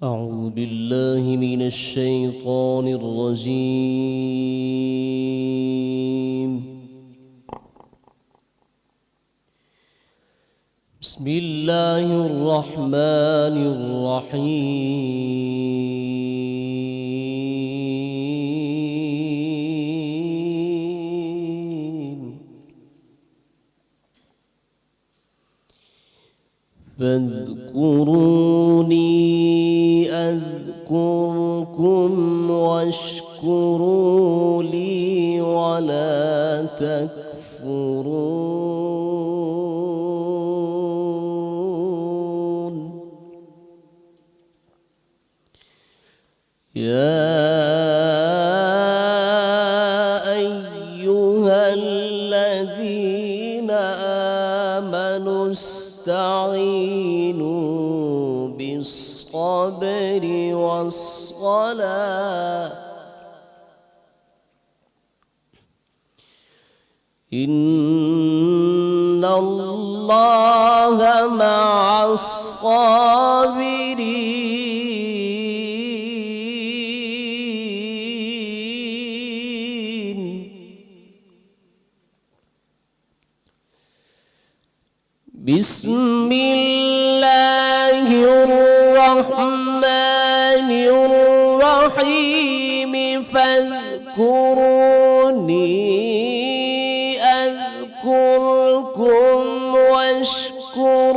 أعوذ بالله من الشيطان الرجيم. بسم الله الرحمن الرحيم. فاذكروني أذكركم واشكروا لي ولا تكفرون. يا أيها الذين آمنوا استعينوا بالصبر والصلاة إن الله مع الصابرين. بسم الله الرحمن الرحيم. فاذكروني أذكركم واشكروا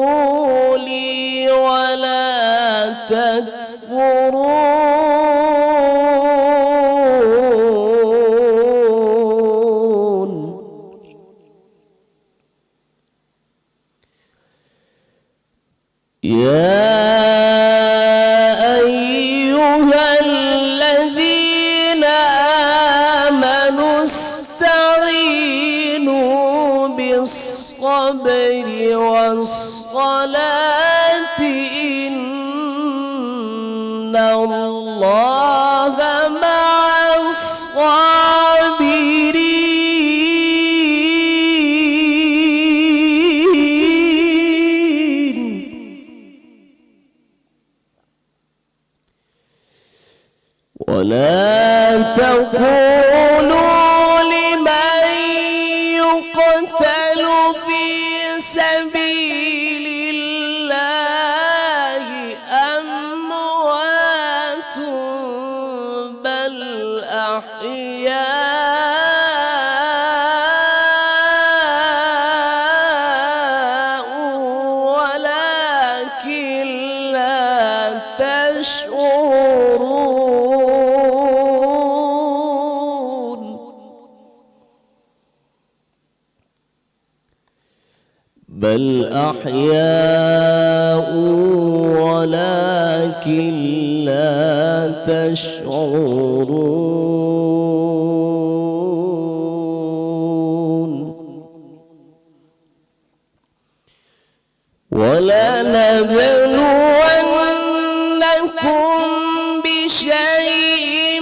لي ولا تكفرون. يا أيها الذين آمنوا استعينوا بالصبر والصلاة إن الله مع الصابرين. ولا تقولوا لمن يقتل في سبيل الله أموات بل أحياء ولكن لا تشعرون. بل أحياء ولكن لا تشعرون. ولنبلونكم بشيء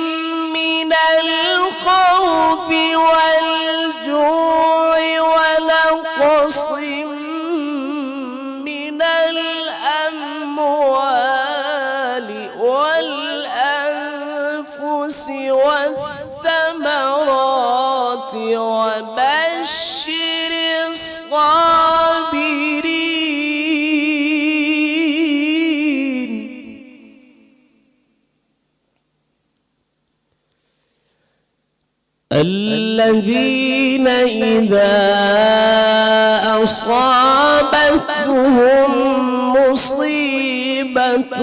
من الخوف والجوع ونقص من الأموال والأنفس والثمرات وبشر الصابرين. الذين إذا أصابتهم مصيبة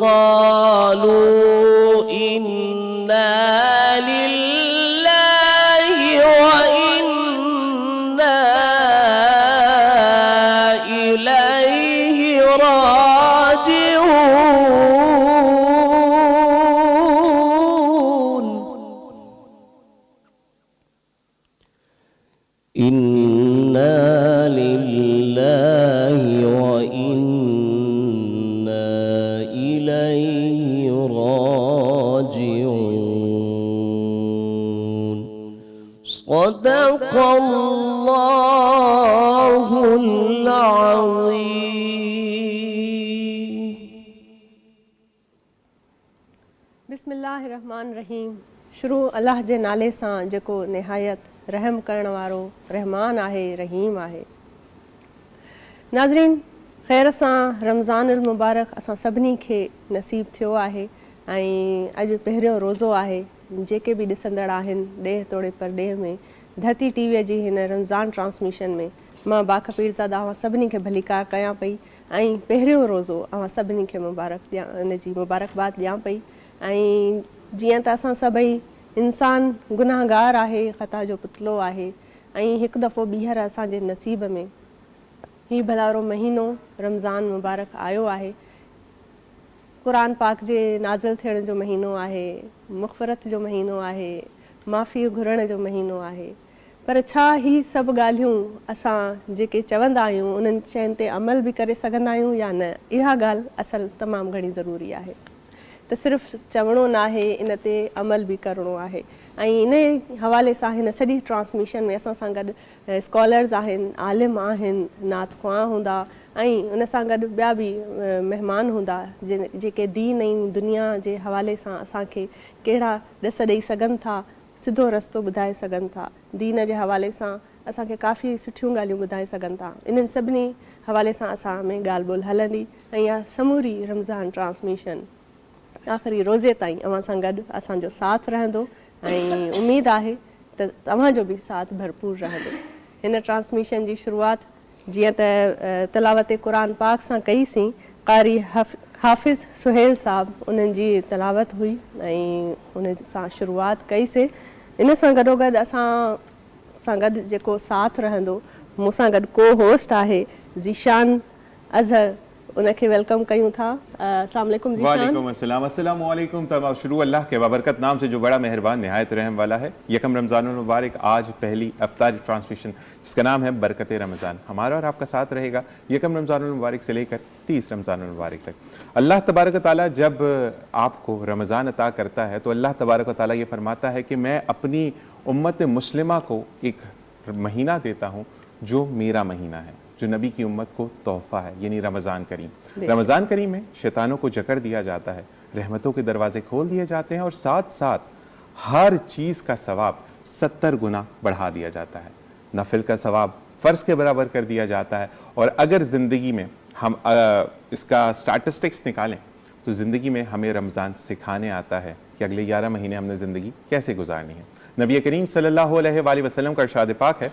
قالوا إنا لله وإنا إليه راجعون. إنا لله وإنا إليه راجعون. صدق الله العظيم. بسم اللہ الرحمن الرحیم. شروع اللہ जे नाले सां जेको निहायत रहम करण वारो रहमान आहे रहीम आहे. नाज़रीन, ख़ैर सां रमज़ान मुबारक असां सभिनी खे नसीब थियो आहे ऐं अॼु पहिरियों रोज़ो आहे. जेके बि ॾिसंदड़ आहिनि ॾेह तोड़े परॾेह में धरती टीवीअ जी हिन रमज़ान ट्रांसमिशन में मां बाख पीरज़ादा अव्हां सभिनी खे भलीकार कयां पई ऐं पहिरियों रोज़ो अव्हां सभिनी खे इन जी मुबारकबाद ॾियां पई. ऐं जीअं त असां सभई इंसान गुनाहगार आहे, ख़ता जो पुतलो आहे ऐं हिकु दफ़ो ॿीहर असांजे नसीब में हीउ भलारो महीनो रमज़ान मुबारक आयो आहे. क़ुरान पाक जे नाज़िल थियण जो महीनो आहे, मुग़फ़रत जो महीनो आहे, माफ़ी घुरण जो महीनो आहे. पर छा ही सभु ॻाल्हियूं असां जेके चवंदा आहियूं उन्हनि शयुनि ते अमल बि करे सघंदा आहियूं या न? इहा ॻाल्हि असल तमामु घणी ज़रूरी आहे. त सिर्फ़ु चवणो न आहे, इन ते अमल बि करिणो आहे. ऐं इन हवाले सां हिन सॼी ट्रांसमिशन में असां सां गॾु स्कॉलर्स आहिनि, आलिम आहिनि, नात ख़्वां हूंदा ऐं उन सां गॾु ॿिया बि महिमान हूंदा जेके दीन ऐं दुनिया जे हवाले सां असांखे कहिड़ा ॾस ॾेई सघनि था, सिधो रस्तो ॿुधाए सघनि था. दीन जे हवाले सां असांखे काफ़ी सुठियूं ॻाल्हियूं ॿुधाए सघनि था. इन्हनि सभिनी हवाले सां असां में ॻाल्हि ॿोल हलंदी ऐं इहा समूरी रमज़ान ट्रांसमिशन आख़िरी रोज़े ताईं अव्हां सां गॾु असांजो साथ रहंदो ऐं उमेदु आहे त तव्हांजो बि साथ भरपूर रहंदो. हिन ट्रांसमिशन जी शुरूआति जीअं त तिलावत क़ुरान पाक सां कईसीं. क़ारी हाफ़िज़ सुहेल साहब उन्हनि जी तिलावत हुई ऐं उन सां शुरूआति कईसीं. इन सां गॾोगॾु असां सां गॾु जेको साथ रहंदो, मूंसां गॾु को होस्ट आहे ज़ीशान अज़हर, उनखे वेलकम कयूं था. अस्सलाम वालेकुम ज़ीशान. वालेकुम अस्सलाम. अस्सलाम वालेकुम. तमाम शुरू अल्लाह के बाबरकत नाम से जो बड़ा मेहरबान निहायत रहम वाला है. यकम रमज़ान मुबारक. आज पहली अफ्तारी ट्रांसमिशन जिसका नाम है बरकत रमज़ान, हमारा और आपका साथ रहेगा यकम रमज़ान मुबारक से लेकर 30 रमज़ान मुबारक तक. अल्लाह तबारक ताला जब आपको रमज़ान अता करता है तो अल्लाह तबारक ताला ये फरमाता है कि मैं अपनी उम्मत मुस्लिमा को एक महीना देता हूँ जो मेरा महीना है, जो नबी की उम्मत को तोहफ़ा है, यानी रमज़ान करीम. रमज़ान करीम में शैतानों को जकड़ दिया जाता है, रहमतों के दरवाजे खोल दिए जाते हैं और साथ साथ हर चीज़ का सवाब 70 गुना बढ़ा दिया जाता है. नफिल का सवाब फ़र्ज़ के बराबर कर दिया जाता है. और अगर ज़िंदगी में हम इसका स्टैटिस्टिक्स निकालें तो ज़िंदगी में हमें रमज़ान सिखाने आता है कि अगले 11 महीने हमने ज़िंदगी कैसे गुजारनी है. नबी करीम सल्लल्लाहु अलैहि वसल्लम का इरशाद पाक है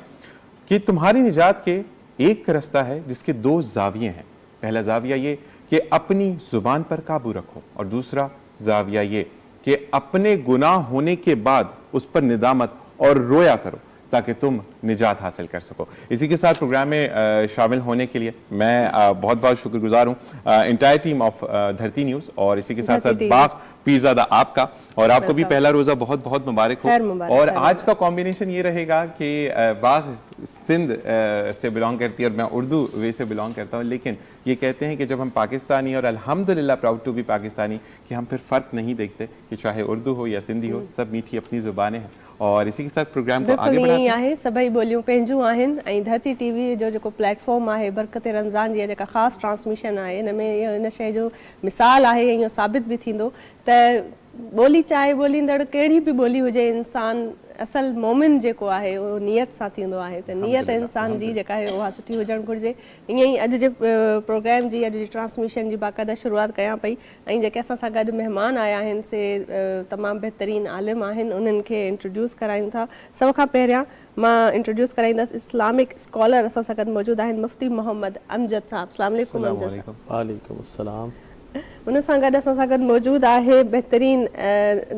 कि तुम्हारी निजात के एक रास्ता है जिसके 2 ज़ाविये हैं. पहला ज़ाविया ये कि अपनी ज़ुबान पर काबू रखो और दूसरा ज़ाविया ये कि अपने गुनाह होने के बाद उस पर निदामत और रोया करो ताकि तुम निजात हासिल कर सको. इसी के साथ प्रोग्राम में शामिल होने के लिए मैं बहुत बहुत शुक्रगुजार हूँ इंटायर टीम ऑफ धरती न्यूज़ और इसी के साथ साथ बाख पीरज़ादा आपका, और आपको भी पहला रोज़ा बहुत बहुत मुबारक हो. और आज का कॉम्बिनेशन ये रहेगा कि बाख सिंध से बिलोंग करती है और मैं उर्दू वे से बिलोंग करता हूँ, लेकिन ये कहते हैं कि जब हम पाकिस्तानी और अल्हम्दुलिल्लाह प्राउड टू बी पाकिस्तानी कि हम फिर फ़र्क नहीं देखते कि चाहे उर्दू हो या सिंधी हो, सब मीठी अपनी ज़ुबानें हैं. और इसी के साथ प्रोग्राम को आगे बढ़ाते हैं. सभई ॿोलियूं पंहिंजूं आहिनि ऐं धरती टीवी जो जेको प्लेटफॉर्म आहे बरकत रमज़ान जी जेका ख़ासि ट्रांसमिशन आहे, हिन में इहो इन शइ जो मिसाल आहे, इहो साबित बि थींदो त ॿोली चाहे ॿोलींदड़ कहिड़ी बि ॿोली हुजे, इंसान असल मोमिन जेको आहे उहो नियत सां थींदो आहे. त नियत इंसान जी जेका आहे उहा सुठी हुजणु घुरिजे. ईअं ई अॼु जे प्रोग्राम जी, अॼु जी ट्रांसमिशन जी बाक़ाइदा शुरूआति कयां पई. ऐं जेके असां सां गॾु महिमान आया आहिनि से तमामु बहितरीन आलिम आहिनि, उन्हनि खे इंट्रोड्यूस करायूं था. सभ खां पहिरियां मां इंट्रोड्यूस कराईंदसि इस्लामिक स्कॉलर असां सां गॾु मौजूदु आहिनि मुफ्ती मोहम्मद अमजद साहब. अस्सलाम वालेकुम. वालेकुम अस्सलाम. उन सां गॾु असां सां गॾु मौजूदु आहे बहितरीन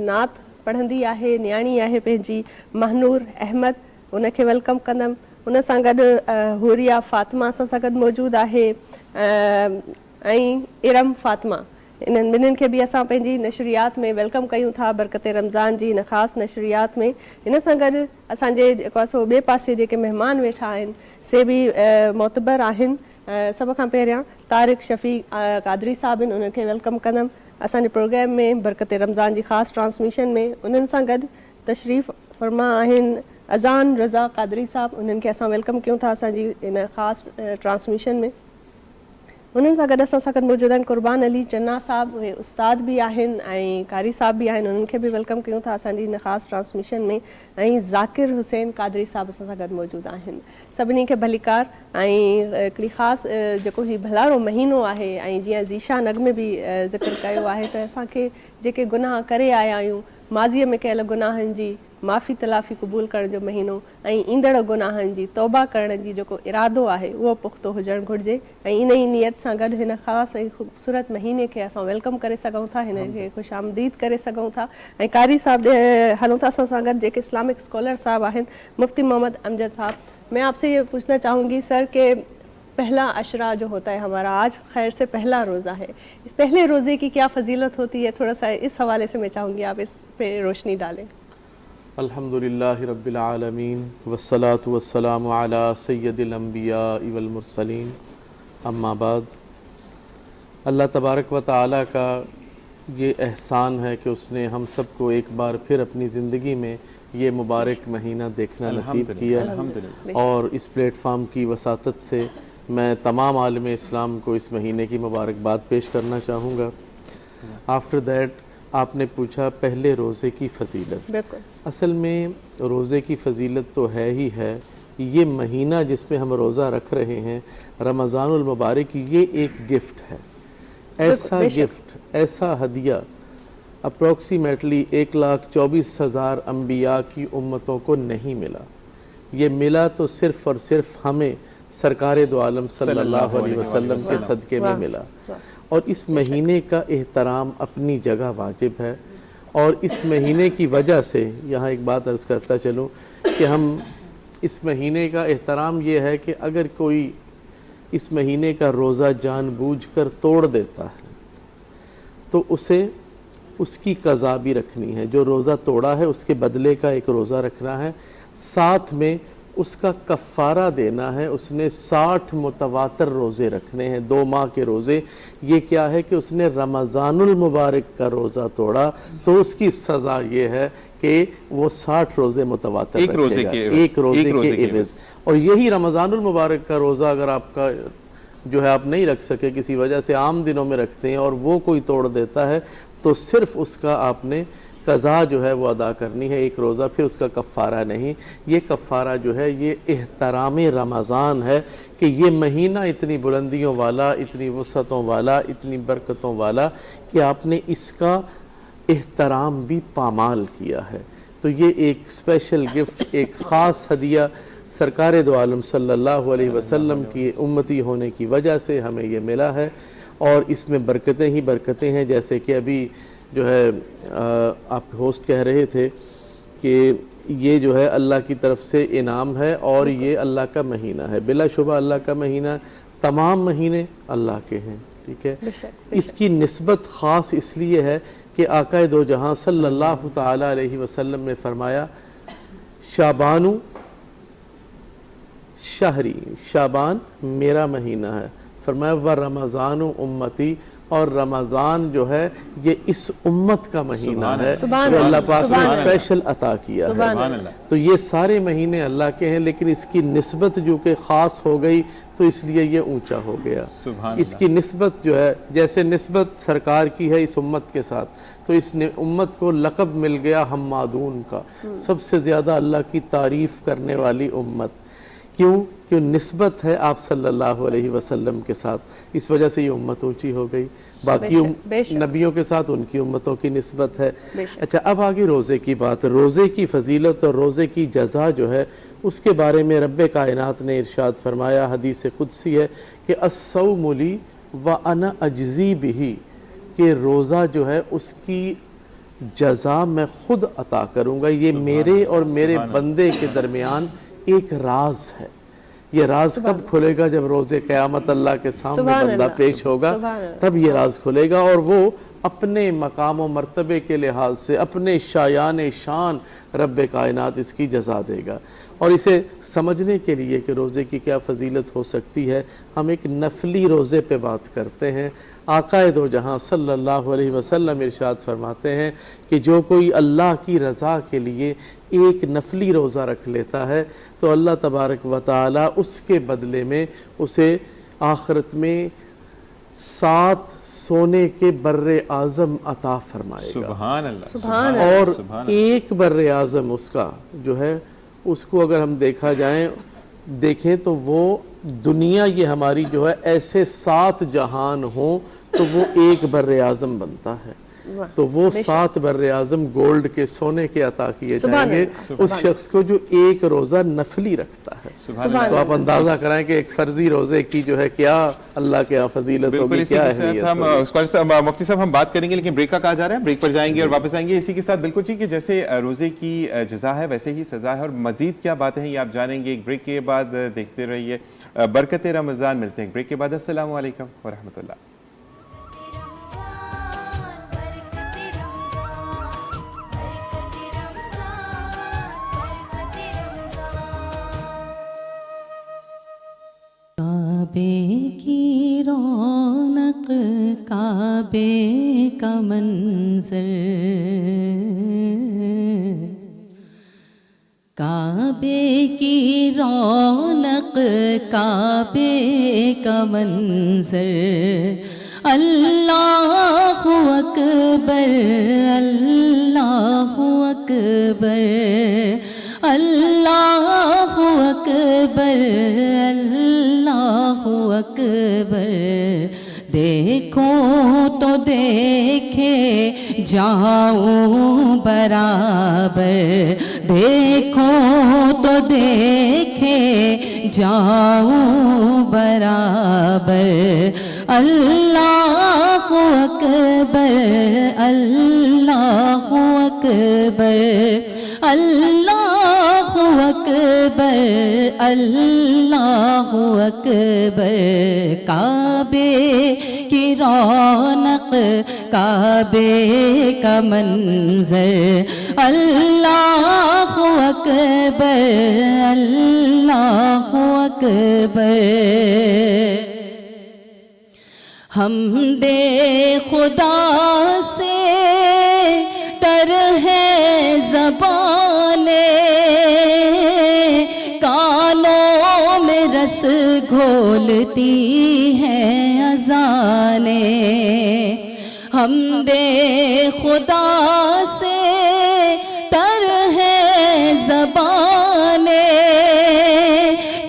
नात पढ़ंदी आहे, न्याणी आहे पंहिंजी, महनूर अहमद, उनखे वेलकम कंदमि. उन सां गॾु हुरिया फ़ातिमा असां सां गॾु मौजूदु आहे ऐं इरम फ़ातिमा. इन्हनि ॿिन्हिनि खे बि असां पंहिंजी नशरियात में वेलकम कयूं था बरकत रमज़ान जी इन ख़ासि नशरियात में. इन सां गॾु असांजे जेको आहे सो ॿिए पासे जेके महिमान वेठा आहिनि से बि मोतबर आहिनि. सभ खां पहिरियां तारिक शफ़ी कादरी साहब आहिनि, उन्हनि खे वेलकम कंदमि असांजे प्रोग्राम में बरकत रमज़ान जी ख़ासि ट्रांसमिशन में. उन्हनि सां गॾु तशरीफ़ फरमा आहिनि अज़ान रज़ा कादरी साहब, उन्हनि खे असां वेलकम कयूं था असांजी इन ख़ासि ट्रांसमिशन में. उन्हनि सां गॾु असां सां गॾु मौजूदु आहिनि क़ुर्बान अली चन्ना साहब, उहे उस्ताद बि आहिनि ऐं कारी साहब बि आहिनि, उन्हनि खे बि वेलकम कयूं था असांजी हिन ख़ासि ट्रांसमिशन में। ऐं ज़ाकिर हुसैन कादरी साहब असां सां गॾु मौजूदु आहिनि। सभिनी खे भलीकार। ऐं हिकिड़ी ख़ासि जेको हीउ भलाड़ो महीनो आहे ऐं जीअं ज़ीशा नग में बि ज़िक्र कयो आहे त असांखे जेके गुनाह करे आया आहियूं, माज़ीअ में कयल गुनाहनि जी माफ़ी तलाफ़ी क़बूल करण जो महीनो ऐं ईंदड़ गुनाहनि जी तौबा करण जी जेको इरादो आहे उहो पुख़्तो हुजणु घुरिजे। ऐं इन ई नियत सां गॾु हिन ख़ासि ऐं ख़ूबसूरत महीने खे असां वेलकम करे सघूं था, हिन खे ख़ुशि आमदीद करे सघूं था। ऐं कारी साहब हलूं था असां सां गॾु जेके इस्लामिक स्कॉलर साहब आहिनि, मुफ्ती मोहम्मद अमजद साहब। मैं आपसे ये पूछना चाहूँगी सर कि पहला अशरा जो होता है हमारा, आज खैर से पहला रोज़ा है, इस पहले रोज़े की क्या फजीलत होती है, थोड़ा सा इस हवाले से मैं चाहूँगी आप इस पे रोशनी डालें। अल्हम्दुलिल्लाहि रब्बिल आलमीन वस्सलातु वस्सलामु अला सय्यदिल अंबिया वल मुरसलीन, अम्मा बाद। अल्लाह तबारक व तआला का ये एहसान है कि उसने हम सबको एक बार फिर अपनी ज़िंदगी में ये मुबारक महीना देखना नसीब किया, और इस प्लेटफार्म की वसातत से मैं तमाम आलम इस्लाम को इस महीने की मुबारकबाद पेश करना चाहूँगा। आफ्टर दैट आपने पूछा पहले रोज़े की फ़जीलत। असल में रोज़े की फ़जीलत तो है ही है, ये महीना जिसमें हम रोज़ा रख रहे हैं रमज़ानुल मुबारक, ये एक गिफ्ट है, ऐसा गिफ्ट, ऐसा हदिया अप्रॉक्सीमेटली 1,24,000 अम्बिया की उम्मतों को नहीं मिला। ये मिला तो सिर्फ़ और सिर्फ हमें सरकार दो आलम सल्लल्लाहु अलैहि वसल्लम के सदक़े में मिला। और इस महीने का एहतराम अपनी जगह वाजिब है, और इस महीने की वजह से यहाँ एक बात अर्ज़ करता चलूँ कि हम इस महीने का एहतराम ये है कि अगर कोई इस महीने का रोज़ा जानबूझकर तोड़ देता है तो उसे उसकी क़ज़ा भी रखनी है। जो रोज़ा तोड़ा है उसके बदले का एक रोज़ा रखना है, साथ में उसका कफ़ारा देना है। उसने 60 मुतवातर रोज़े रखने हैं, 2 माह के रोज़े। ये क्या है कि उसने रमज़ानुल मुबारक का रोज़ा तोड़ा तो उसकी सज़ा ये है कि वो 60 रोज़े मुतवातर एक रोज़े के एवज़। और यही रमज़ानुल मुबारक का रोज़ा अगर आपका जो है आप नहीं रख सके, किसी वजह से आम दिनों में रखते हैं और वो कोई तोड़ देता है, तो सिर्फ उसका आपने क़ज़ा जो है वो अदा करनी है, एक रोज़ा, फिर उसका कफ़ारा नहीं। ये कफ़ारा जो है ये एहतराम रमज़ान है कि ये महीना इतनी बुलंदियों वाला, इतनी वसअतों वाला, इतनी बरकतों वाला कि आपने इसका एहतराम भी पामाल किया है। तो ये एक स्पेशल गिफ्ट, एक ख़ास हदिया सरकार दो आलम सल्लल्लाहु अलैहि वसल्लम की उम्मती होने की वजह से हमें ये मिला है, और इसमें बरकतें ही बरकतें हैं। जैसे कि अभी जो है आप होस्ट कह रहे थे कि ये जो है अल्लाह की तरफ से इनाम है और ये अल्लाह का महीना है। बिलाशुबा अल्लाह का महीना, तमाम महीने अल्लाह के हैं, ठीक है। इसकी निस्बत ख़ास इसलिए है कि आका दो जहां सल्लल्लाहु ताला अलैहि वसल्लम ने फरमाया, शाबानु शहरी, शाबान मेरा महीना है। फरमाया व रमज़ानु उम्मती, और रमज़ान जो है ये इस उम्मत का महीना है जो अल्लाह पाक ने स्पेशल अता किया है। तो ये सारे महीने अल्लाह के हैं, लेकिन इसकी निस्बत जो कि ख़ास हो गई तो इसलिए ये ऊंचा हो गया। इसकी निस्बत जो है, जैसे निस्बत सरकार की है इस उम्मत के साथ, तो इस उम्मत को लक़ब मिल गया हम्मादून का, सबसे ज़्यादा अल्लाह की तारीफ़ करने वाली उम्मत। क्यों? क्यों निस्बत है आप सल्लल्लाहु अलैहि वसल्लम के साथ, इस वजह से ये उम्मत ऊंची हो गई। बाकी नबियों के साथ उनकी उम्मतों की निस्बत है। अच्छा, अब आगे रोज़े की बात। रोज़े की फजीलत और रोज़े की जज़ा जो है उसके बारे में रब्बे कायनात ने इरशाद फरमाया, हदीस कुदसी है कि अस्सौमु ली व अना अजज़ी बिही, कि रोज़ा जो है उसकी जज़ा मैं खुद अता करूँगा। ये मेरे और मेरे बंदे के दरमियान एक राज है। ये राज कब खुलेगा? जब रोज़े क़यामत अल्लाह के सामने बंदा पेश होगा, तब ये राज खुलेगा, और वो अपने मकाम व मर्तबे के लिहाज से अपने शायान शान रब्बे कायनात इसकी जज़ा देगा। और इसे समझने के लिए कि रोज़े की क्या फ़जीलत हो सकती है, हम एक नफली रोज़े पे बात करते हैं। आक़ाए दो जहां सल्लल्लाहु अलैहि वसल्लम इरशाद फरमाते हैं कि जो कोई अल्लाह की रज़ा के लिए एक नफली रोज़ा रख लेता है तो अल्लाह तबारक व तआला उसके बदले में उसे आखिरत में 7 سونے کے بر اعظم عطا فرمائے گا. سبحان اللہ. سبحان اور سبحان اللہ. ایک بر اعظم اس کا جو ہے اس کو اگر ہم دیکھیں تو وہ دنیا یہ ہماری جو ہے ایسے 7 جہان ہوں تو وہ ایک بر اعظم بنتا ہے. تو وہ 7 بر اعظم گولڈ کے سونے کے عطا کیے جائیں گے اس شخص کو جو ایک روزہ نفلی رکھتا ہے. تو آپ اندازہ کرائیں کہ ایک فرضی روزے کی جو ہے کیا اللہ کے فضیلت ہوگی, کیا اہمیت ہوگی. مفتی صاحب ہم بات کریں گے لیکن بریک کا کہا جا رہا ہے, بریک پر جائیں گے اور واپس آئیں گے. اسی کے ساتھ بالکل ٹھیک ہے, جیسے روزے کی جزا ہے ویسے ہی سزا ہے, اور مزید کیا باتیں ہیں یہ آپ جانیں گے ایک بریک کے بعد. دیکھتے رہیے برکت رمضان. ملتے ہیں بریک کے بعد. السلام علیکم ورحمۃ اللہ. کعبے کی رونق کعبے کا منظر, کعبے کی رونق کعبے کا منظر, اللہ اکبر اللہ اکبر اللہ اکبر اللہ اکبر. دیکھو تو دیکھے جاؤں برابر, دیکھو تو دیکھے جاؤں برابر. اللہ اکبر اللہ اکبر اللہ اکبر اللہ اکبر. کعبے کی رونق کعبے کا منظر, اللہ اکبر اللہ اکبر. حمد خدا سے تر ہے زبانیں, کانوں میں رس گھولتی ہیں اذانیں. حمد خدا سے تر ہے زبانیں,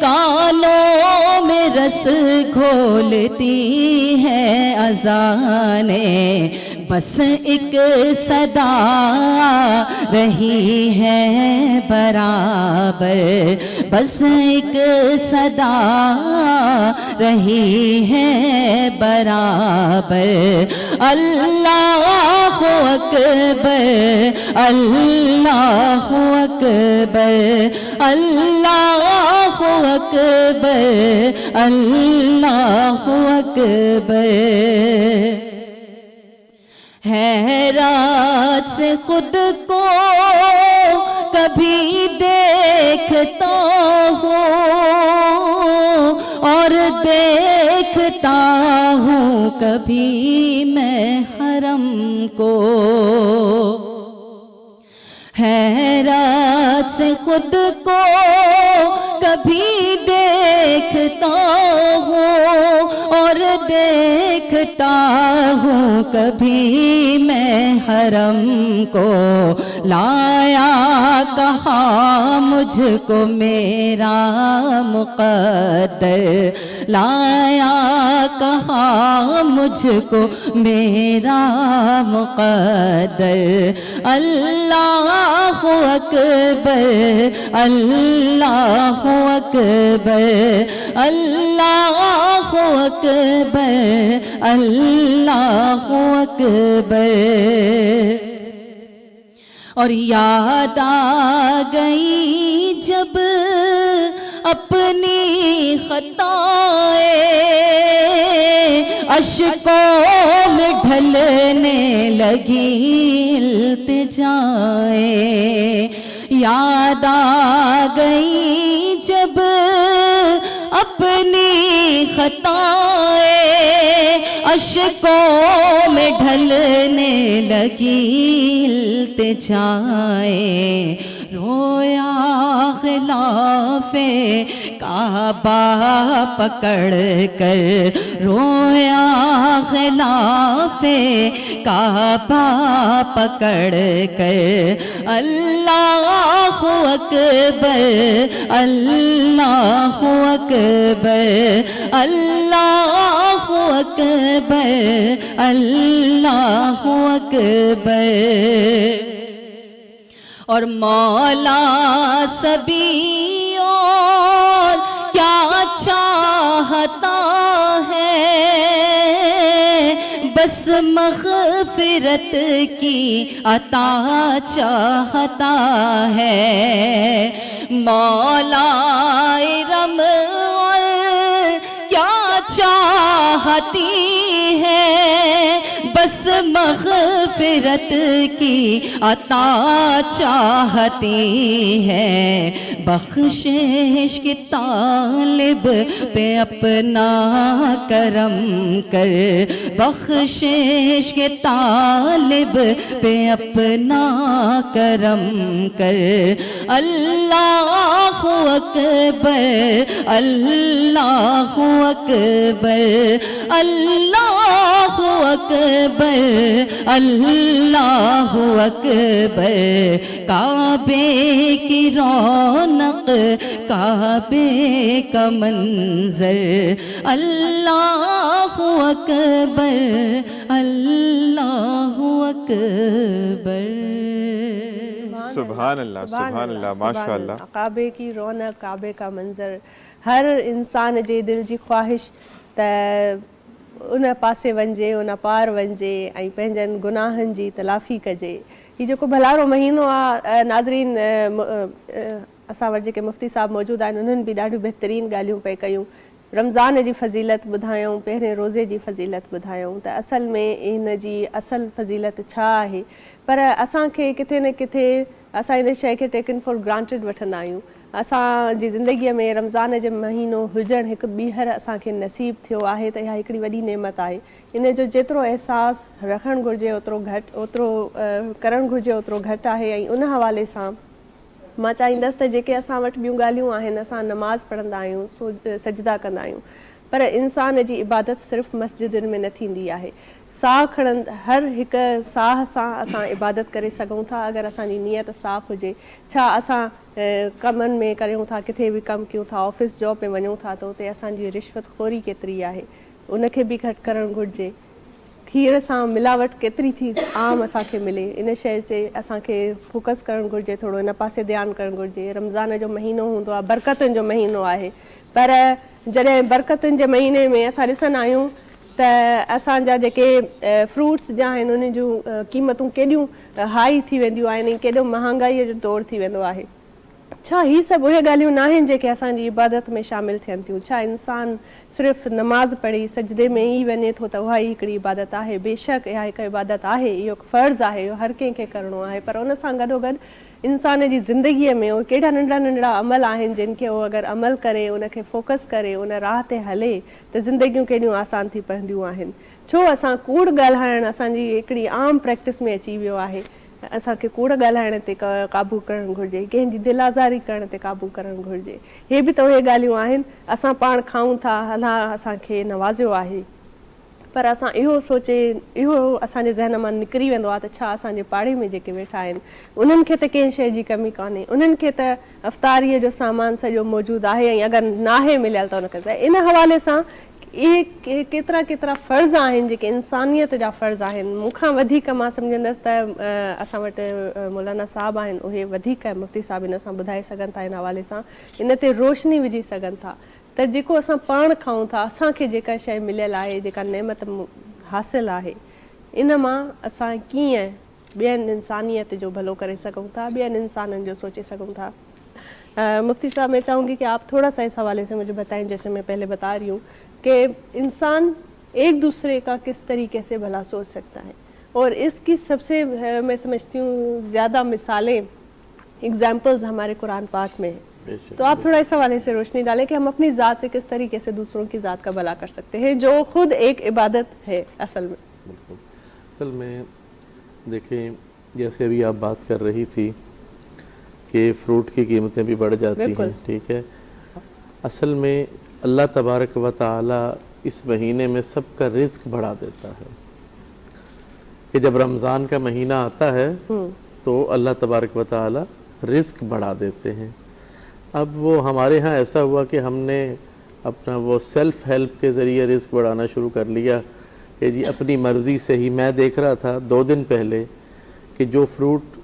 کانوں میں رس گھولتی ہے اذانیں. بس ایک صدا رہی ہے برابر, بس ایک صدا رہی ہے برابر. اللہ اکبر اللہ اکبر اللہ اکبر اللہ اکبر. حیرت سے خود کو کبھی دیکھتا ہوں اور دیکھتا ہوں کبھی میں حرم کو. حیرت سے خود کو کبھی دیکھتا ہوں اور دیکھتا ہوں کبھی میں حرم کو. لایا کہاں مجھ کو میرا مقدر, لایا کہاں مجھ کو میرا مقدر. اللہ اکبر اللہ اکبر اللہ اکبر اللہ اکبر. اور یاد آ گئی جب اپنی خطائیں, اشکوں میں ڈھلنے لگی التجائیں. یاد آ گئی جب اپنی خطائیں, اشکوں میں ڈھلنے لگی التجائیں. رویا خلاف کعبہ پکڑ کر، رویا خلاف کعبہ پکڑ کر، اللہ اکبر اللہ اکبر اللہ اکبر اللہ اکبر، اور مولا سبھی اور کیا چاہتا ہے، بس مغفرت کی عطا چاہتا ہے، مولا ارم اور کیا چاہتی ہے، بس مغفرت کی عطا چاہتی ہے، بخشش کی طالب پہ اپنا کرم کر، بخشش کے طالب پہ اپنا کرم کر، اللہ اکبر اللہ اکبر اللہ اکبر اللہ اکبر، کعبے کی رونق کعبے کا منظر، اللہ اکبر اللہ اکبر۔ سبحان اللہ سبحان اللہ ماشاء اللہ۔ کعبے کی رونق کعبے کا منظر، ہر انسان جے دل جی خواہش ت ان پاسے ونجے ان پار ونجے ऐं पंहिंजनि गुनाहनि जी तलाफ़ी कजे। हीउ जेको भलारो महीनो आहे नाज़रीन, असां वटि जेके मुफ़्ती साहब मौजूदु आहिनि उन्हनि बि ॾाढियूं बहितरीन ॻाल्हियूं पे कयूं, रमज़ान जी फ़ज़ीलत ॿुधायूं, पहिरें रोज़े जी फ़ज़ीलत ॿुधायूं त असल में इन जी असल फ़ज़ीलत छा आहे। पर असांखे किथे न किथे असां इन शइ खे टेकन फॉर ग्रांटेड वठंदा आहियूं। असांजी ज़िंदगीअ में रमज़ान जो महीनो हुजणु हिकु ॿीहर असांखे नसीब थियो आहे त इहा हिकिड़ी वॾी नेमत आहे। इन जो जेतिरो अहसासु रखणु घुरिजे ओतिरो घटि, ओतिरो करणु घुरिजे ओतिरो घटि आहे। ऐं उन हवाले सां मां चाहींदसि त जेके असां वटि ॿियूं ॻाल्हियूं आहिनि, असां नमाज़ पढ़ंदा आहियूं, सजदा कंदा आहियूं, पर इंसान जी इबादत सिर्फ़ु मस्जिदुनि में न थींदी आहे। साह खणंद हर हिकु साह सां असां इबादत करे सघूं था अगरि असांजी नियत साफ़ हुजे। छा असां कमनि में कयूं था, किथे बि कमु कयूं था, ऑफिस जॉब में वञूं था त उते असांजी रिश्वत खोरी केतिरी आहे, उनखे बि घटि करणु घुरिजे। खीर सां मिलावट केतिरी थी आम असांखे मिले, इन शइ ते असांखे फोकस करणु घुरिजे, थोरो इन पासे ध्यानु करणु घुरिजे। रमज़ान जो महीनो हूंदो आहे, बरकतुनि जो महीनो आहे, पर जॾहिं बरकतुनि जे महीने में असां ॾिसंदा आहियूं त असांजा जेके फ्रूट्स जा आहिनि उन जूं क़ीमतूं केॾियूं हाई थी वेंदियूं आहिनि, केॾो महांगाईअ जो दौरु थी वेंदो आहे। छा हीअ सभु उहे ॻाल्हियूं न आहिनि जेके असांजी इबादत में शामिलु थियनि थियूं? छा इंसानु सिर्फ़ु नमाज़ पढ़ी सजदे में ई वञे थो त उहा ई हिकिड़ी इबादत आहे? बेशक इहा हिकु इबादत आहे, इहो फ़र्ज़ु आहे, इहो हर कंहिंखे करिणो आहे, पर उन सां गॾोगॾु इंसान जी ज़िंदगीअ में उहे कहिड़ा नंढड़ा नंढड़ा अमल आहिनि जिन खे उहो अगरि अमल करे, उनखे फोकस करे, उन राह ते हले त ज़िंदगियूं केॾियूं आसान थी पवंदियूं आहिनि। छो असां कूड़ ॻाल्हाइणु असांजी हिकिड़ी आम प्रैक्टिस में अची वियो आहे। असांखे कूड़ ॻाल्हाइण ते क़ाबू करणु घुरिजे, कंहिंजी दिलि आज़ारी करण ते क़ाबू करणु घुरिजे। इहे बि त उहे ॻाल्हियूं आहिनि। असां पाण खाऊं था, अलाह असांखे नवाज़ियो आहे, पर असां इहो सोचे, इहो असांजे ज़हन मां निकिरी वेंदो आहे त छा असांजे पाड़े में जेके वेठा आहिनि उन्हनि खे त कंहिं शइ जी कमी कान्हे, उन्हनि खे त अफ़्तारीअ जो सामान सॼो मौजूदु आहे, ऐं अगरि नाहे मिलियल त उनखे त इन हवाले सां इहे केतिरा केतिरा फ़र्ज़ आहिनि जेके इंसानियत जा फ़र्ज़ आहिनि। मूंखां वधीक मां सम्झंदसि त असां वटि मौलाना साहब आहिनि, उहे वधीक मुफ़्ती साहब इन सां ॿुधाए सघनि था, इन हवाले सां इन ते रोशनी विझी सघनि था त जेको असां पाण खाऊं था, असांखे जेका शइ मिलियल आहे, जेका नेमत हासिलु आहे, इन मां असां कीअं ॿियनि इंसानियत जो भलो करे सघूं था, ॿियनि इंसाननि जो सोचे सघूं था। मुफ्ती साहब, मैं चाहूँगी कि आप थोड़ा सा इस हवाले से मुझे बताएं, जैसे मैं पहले बता रही हूँ कि इंसान एक दूसरे का किस तरीके से भला सोच सकता है, और इसकी सबसे मैं समझती हूँ ज़्यादा मिसालें, एग्जाम्पल्स हमारे कुरान पाक में हैं। तो आप थोड़ा इस हवाले से रोशनी डालें कि हम अपनी ज़ात से किस तरीके से दूसरों की ज़ात का भला कर सकते हैं, जो खुद एक इबादत है असल में। बिल्कुल, असल में देखें, जैसे अभी आप बात कर रही थी کہ فروٹ کی قیمتیں بھی بڑھ جاتی ہیں، ٹھیک ہے. اصل میں اللہ تبارک و تعالی اس مہینے میں سب کا رزق بڑھا دیتا ہے کہ جب رمضان کا مہینہ آتا ہے تو اللہ تبارک و تعالی رزق بڑھا دیتے ہیں. اب وہ ہمارے ہاں ایسا ہوا کہ ہم نے اپنا وہ سیلف ہیلپ کے ذریعے رزق بڑھانا شروع کر لیا کہ جی اپنی مرضی سے ہی. میں دیکھ رہا تھا 2 دن پہلے کہ جو فروٹ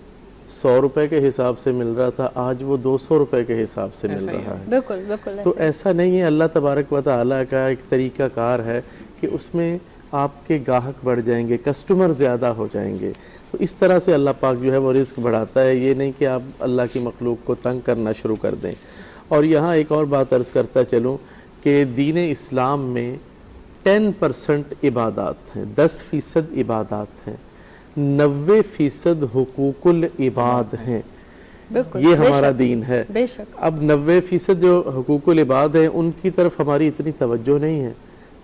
100 روپے کے حساب سے مل رہا تھا آج وہ 200 روپے کے حساب سے مل رہا ہے. بالکل بالکل. تو ایسا نہیں ہے، اللہ تبارک و تعالیٰ کا ایک طریقہ کار ہے کہ اس میں آپ کے گاہک بڑھ جائیں گے، کسٹمر زیادہ ہو جائیں گے. تو اس طرح سے اللہ پاک جو ہے وہ رزق بڑھاتا ہے، یہ نہیں کہ آپ اللہ کی مخلوق کو تنگ کرنا شروع کر دیں. اور یہاں ایک اور بات عرض کرتا چلوں کہ دین اسلام میں 10% عبادات ہیں، 10% عبادات ہیں، 90% حقوق العباد ہیں. یہ ہمارا دین ہے. اب 90% جو حقوق العباد ہیں ان کی طرف ہماری اتنی توجہ نہیں ہے.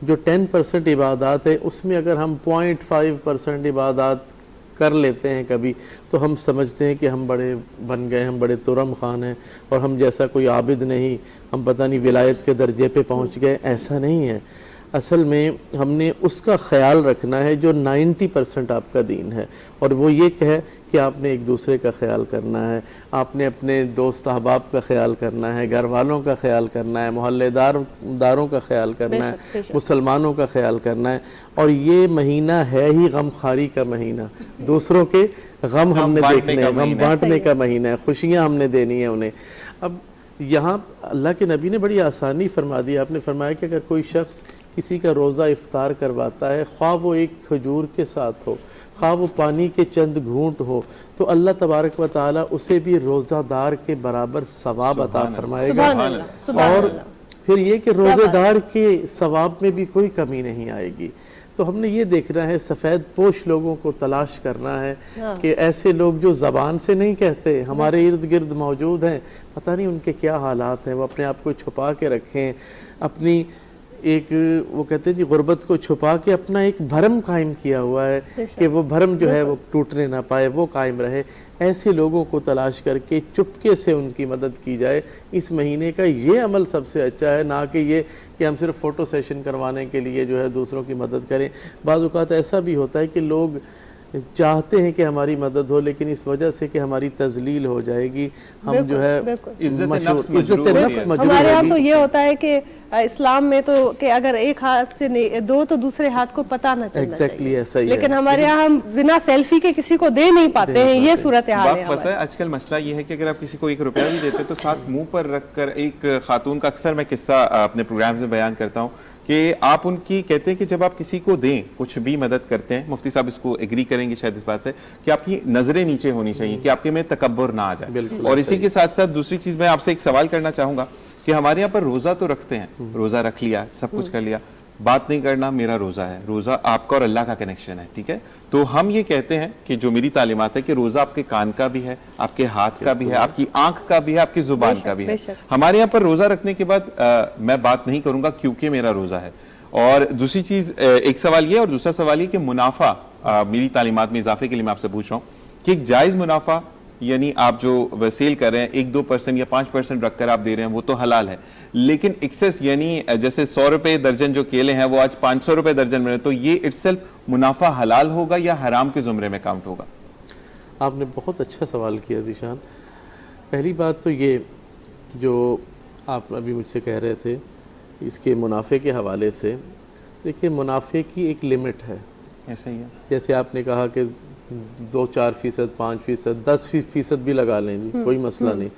جو 10% عبادات ہیں اس میں اگر ہم 0.5% عبادات کر لیتے ہیں کبھی تو ہم سمجھتے ہیں کہ ہم بڑے بن گئے، ہم بڑے ترم خان ہیں اور ہم جیسا کوئی عابد نہیں، ہم پتہ نہیں ولایت کے درجے پہ پہنچ گئے. ایسا نہیں ہے. اصل میں ہم نے اس کا خیال رکھنا ہے جو 90% آپ کا دین ہے، اور وہ یہ کہ آپ نے ایک دوسرے کا خیال کرنا ہے، آپ نے اپنے دوست احباب کا خیال کرنا ہے، گھر والوں کا خیال کرنا ہے، محلے داروں کا خیال کرنا ہے، مسلمانوں کا خیال کرنا ہے. اور یہ مہینہ ہے ہی غم خاری کا مہینہ، دوسروں کے غم ہم نے دیکھنے ہیں، غم بانٹنے کا مہینہ ہے، خوشیاں ہم نے دینی ہیں انہیں. اب یہاں اللہ کے نبی نے بڑی آسانی فرما دی. آپ نے فرمایا کہ اگر کوئی شخص کسی کا روزہ افطار کرواتا ہے، خواہ وہ ایک کھجور کے ساتھ ہو، خواہ وہ پانی کے چند گھونٹ ہو، تو اللہ تبارک و تعالیٰ اسے بھی روزہ دار کے برابر ثواب عطا فرمائے گا. اور پھر یہ کہ روزہ دار کے ثواب میں بھی کوئی کمی نہیں آئے گی. تو ہم نے یہ دیکھنا ہے، سفید پوش لوگوں کو تلاش کرنا ہے کہ ایسے لوگ جو زبان سے نہیں کہتے، ہمارے ارد گرد موجود ہیں، پتہ نہیں ان کے کیا حالات ہیں، وہ اپنے آپ کو چھپا کے رکھیں، اپنی ایک وہ کہتے ہیں جی غربت کو چھپا کے اپنا ایک بھرم قائم کیا ہوا ہے کہ وہ بھرم جو ہے وہ ٹوٹنے نہ پائے، وہ قائم رہے. ایسے لوگوں کو تلاش کر کے چپکے سے ان کی مدد کی جائے. اس مہینے کا یہ عمل سب سے اچھا ہے، نہ کہ یہ کہ ہم صرف فوٹو سیشن کروانے کے لیے جو ہے دوسروں کی مدد کریں. بعض اوقات ایسا بھی ہوتا ہے کہ لوگ چاہتے ہیں کہ ہماری مدد ہو، لیکن اس وجہ سے کہ ہماری تذلیل ہو جائے گی، ہم جو ہے عزت نفس مجروح. ہمارے یہاں تو یہ ہوتا ہے کہ اسلام میں تو کہ اگر ایک ہاتھ سے دو تو دوسرے ہاتھ کو پتہ نہ چلنا چاہیے، ایسا ہی ہے. لیکن ہمارے یہاں ہم بنا سیلفی کے کسی کو دے نہیں پاتے ہیں. یہ صورتحال ہے. پتہ ہے آج کل مسئلہ یہ ہے کہ اگر آپ کسی کو 1 روپیہ بھی دیتے تو ساتھ منہ پر رکھ کر، ایک خاتون کا اکثر میں قصہ اپنے پروگرامز میں بیان کرتا ہوں کہ آپ ان کی کہتے ہیں کہ جب آپ کسی کو دیں، کچھ بھی مدد کرتے ہیں، مفتی صاحب اس کو ایگری کریں گے شاید اس بات سے، کہ آپ کی نظریں نیچے ہونی چاہیے کہ آپ کے میں تکبر نہ آ جائے. اور اسی کے ساتھ ساتھ دوسری چیز میں آپ سے ایک سوال کرنا چاہوں گا کہ ہمارے یہاں پر روزہ تو رکھتے ہیں، روزہ رکھ لیا، سب کچھ کر لیا، بات نہیں کرنا میرا روزہ ہے، روزہ آپ کا اور اللہ کا کنیکشن ہے، ٹھیک ہے. تو ہم یہ کہتے ہیں کہ جو میری تعلیمات ہے کہ روزہ آپ کے کان کا بھی ہے، آپ کے ہاتھ کا بھی ہے، آپ کی آنکھ کا بھی ہے، آپ کی زبان کا بھی ہے. ہمارے یہاں پر روزہ رکھنے کے بعد میں بات نہیں کروں گا کیونکہ میرا روزہ ہے. اور دوسری چیز، ایک سوال یہ، اور دوسرا سوال یہ کہ منافع، میری تعلیمات میں اضافے کے لیے میں آپ سے پوچھ رہا ہوں کہ ایک جائز منافع، یعنی آپ جو سیل کر رہے ہیں 1-2% یا 5% رکھ کر آپ دے رہے ہیں وہ تو حلال ہے، لیکن ایکسس یعنی جیسے 100 روپے درجن جو کیلے ہیں وہ آج 500 روپے درجن میں، تو یہ اٹسیلف منافع حلال ہوگا یا حرام کے زمرے میں کاؤنٹ ہوگا؟ آپ نے بہت اچھا سوال کیا ذیشان. پہلی بات تو یہ جو آپ ابھی مجھ سے کہہ رہے تھے اس کے منافع کے حوالے سے، دیکھیں منافع کی ایک لمٹ ہے. ایسا ہی ہے، جیسے آپ نے کہا کہ 2-4%، 5%، 10% بھی لگا لیں جی، کوئی مسئلہ نہیں،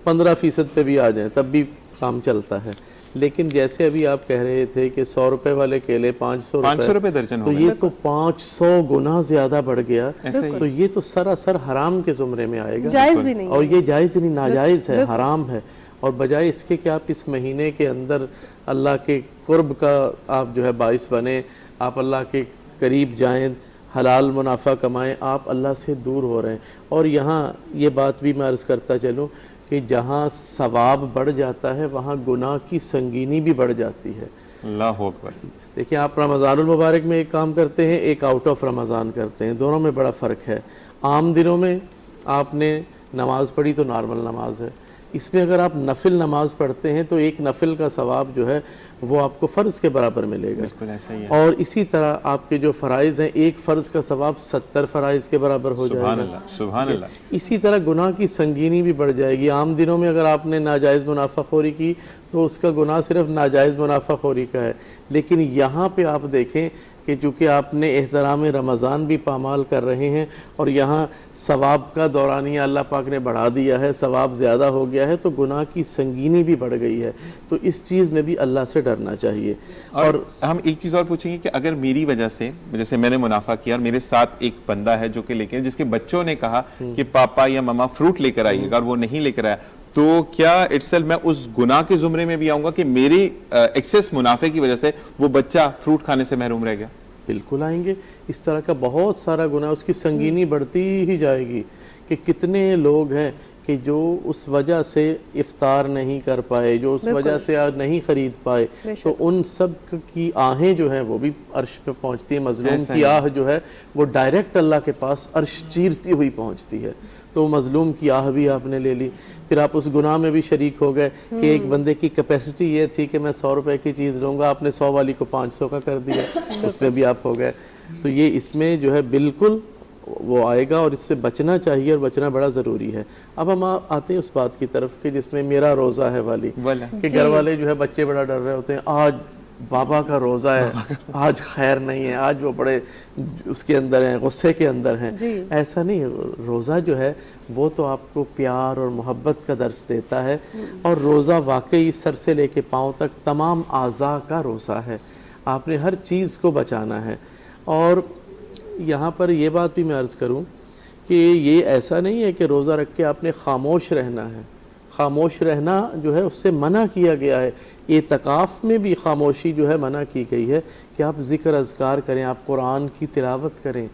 15% پہ بھی آ جائیں تب بھی کام چلتا ہے. لیکن جیسے ابھی آپ کہہ رہے تھے کہ 100 روپے والے کیلے 500 روپے درجن، تو یہ تو 500 گنا زیادہ بڑھ گیا. تو یہ تو سراسر حرام کے زمرے میں آئے گا، جائز بھی نہیں، اور یہ جائز نہیں، ناجائز ہے، حرام ہے. اور بجائے اس کے کہ آپ اس مہینے کے اندر اللہ کے قرب کا آپ جو ہے باعث بنیں، آپ اللہ کے قریب جائیں، حلال منافع کمائیں، آپ اللہ سے دور ہو رہے ہیں. اور یہاں یہ بات بھی میں عرض کرتا چلوں کہ جہاں ثواب بڑھ جاتا ہے وہاں گناہ کی سنگینی بھی بڑھ جاتی ہے. اللہ اکبر. دیکھیں آپ رمضان المبارک میں ایک کام کرتے ہیں، ایک آؤٹ آف رمضان کرتے ہیں، دونوں میں بڑا فرق ہے. عام دنوں میں آپ نے نماز پڑھی تو نارمل نماز ہے. اس میں اگر آپ نفل نماز پڑھتے ہیں تو ایک نفل کا ثواب جو ہے وہ آپ کو فرض کے برابر ملے گا. بالکل ایسا ہی ہے. اور اسی طرح آپ کے جو فرائض ہیں ایک فرض کا ثواب 70 فرائض کے برابر ہو جائے سبحان گا. اللہ سبحان اللہ. اسی طرح گناہ کی سنگینی بھی بڑھ جائے گی. عام دنوں میں اگر آپ نے ناجائز منافع خوری کی تو اس کا گناہ صرف ناجائز منافع خوری کا ہے. لیکن یہاں پہ آپ دیکھیں کہ چونکہ آپ نے احترام رمضان بھی پامال کر رہے ہیں اور یہاں ثواب کا دورانیہ اللہ پاک نے بڑھا دیا ہے, ثواب زیادہ ہو گیا ہے, تو گناہ کی سنگینی بھی بڑھ گئی ہے. تو اس چیز میں بھی اللہ سے ڈرنا چاہیے. اور ہم ایک چیز اور پوچھیں گے کہ اگر میری وجہ سے جیسے میں نے منافع کیا اور میرے ساتھ ایک بندہ ہے جو کہ لے کے جس کے بچوں نے کہا کہ پاپا یا ماما فروٹ لے کر آئیے گا اور وہ نہیں لے کر آیا, تو کیا اٹسیلف میں اس گناہ کے زمرے میں بھی آؤں گا کہ میری ایکسیس منافع کی وجہ سے وہ بچہ فروٹ کھانے سے محروم رہ گیا؟ بالکل آئیں گے. اس طرح کا بہت سارا گناہ, اس کی سنگینی بڑھتی ہی جائے گی کہ کتنے لوگ ہیں کہ جو اس وجہ سے افطار نہیں کر پائے, جو اس وجہ سے آج نہیں خرید پائے, تو ان سب کی آہیں جو ہیں وہ بھی عرش پہ پہنچتی ہیں. مظلوم کی آہ جو ہے وہ ڈائریکٹ اللہ کے پاس عرش چیرتی ہوئی پہنچتی ہے. تو مظلوم کی آہ بھی آپ نے لے لی. پھر آپ اس گناہ میں بھی شریک ہو گئے کہ ایک بندے کی کیپیسٹی یہ تھی کہ میں 100 روپے کی چیز لوں گا, آپ نے 100 والی کو 500 کا کر دیا, اس میں بھی آپ ہو گئے. تو یہ اس میں جو ہے بالکل وہ آئے گا اور اس سے بچنا چاہیے اور بچنا بڑا ضروری ہے. اب ہم آتے ہیں اس بات کی طرف کہ جس میں میرا روزہ ہے والی, کہ گھر والے جو ہے بچے بڑا ڈر رہے ہوتے ہیں, آج بابا کا روزہ ہے, آج خیر نہیں ہے, آج وہ بڑے اس کے اندر ہیں, غصے کے اندر ہیں. ایسا نہیں, روزہ جو ہے وہ تو آپ کو پیار اور محبت کا درس دیتا ہے. اور روزہ واقعی سر سے لے کے پاؤں تک تمام اعضاء کا روزہ ہے. آپ نے ہر چیز کو بچانا ہے. اور یہاں پر یہ بات بھی میں عرض کروں کہ یہ ایسا نہیں ہے کہ روزہ رکھ کے آپ نے خاموش رہنا ہے. خاموش رہنا جو ہے اس سے منع کیا گیا ہے. اعتکاف میں بھی خاموشی جو ہے منع کی گئی ہے کہ آپ ذکر اذکار کریں, آپ قرآن کی تلاوت کریں,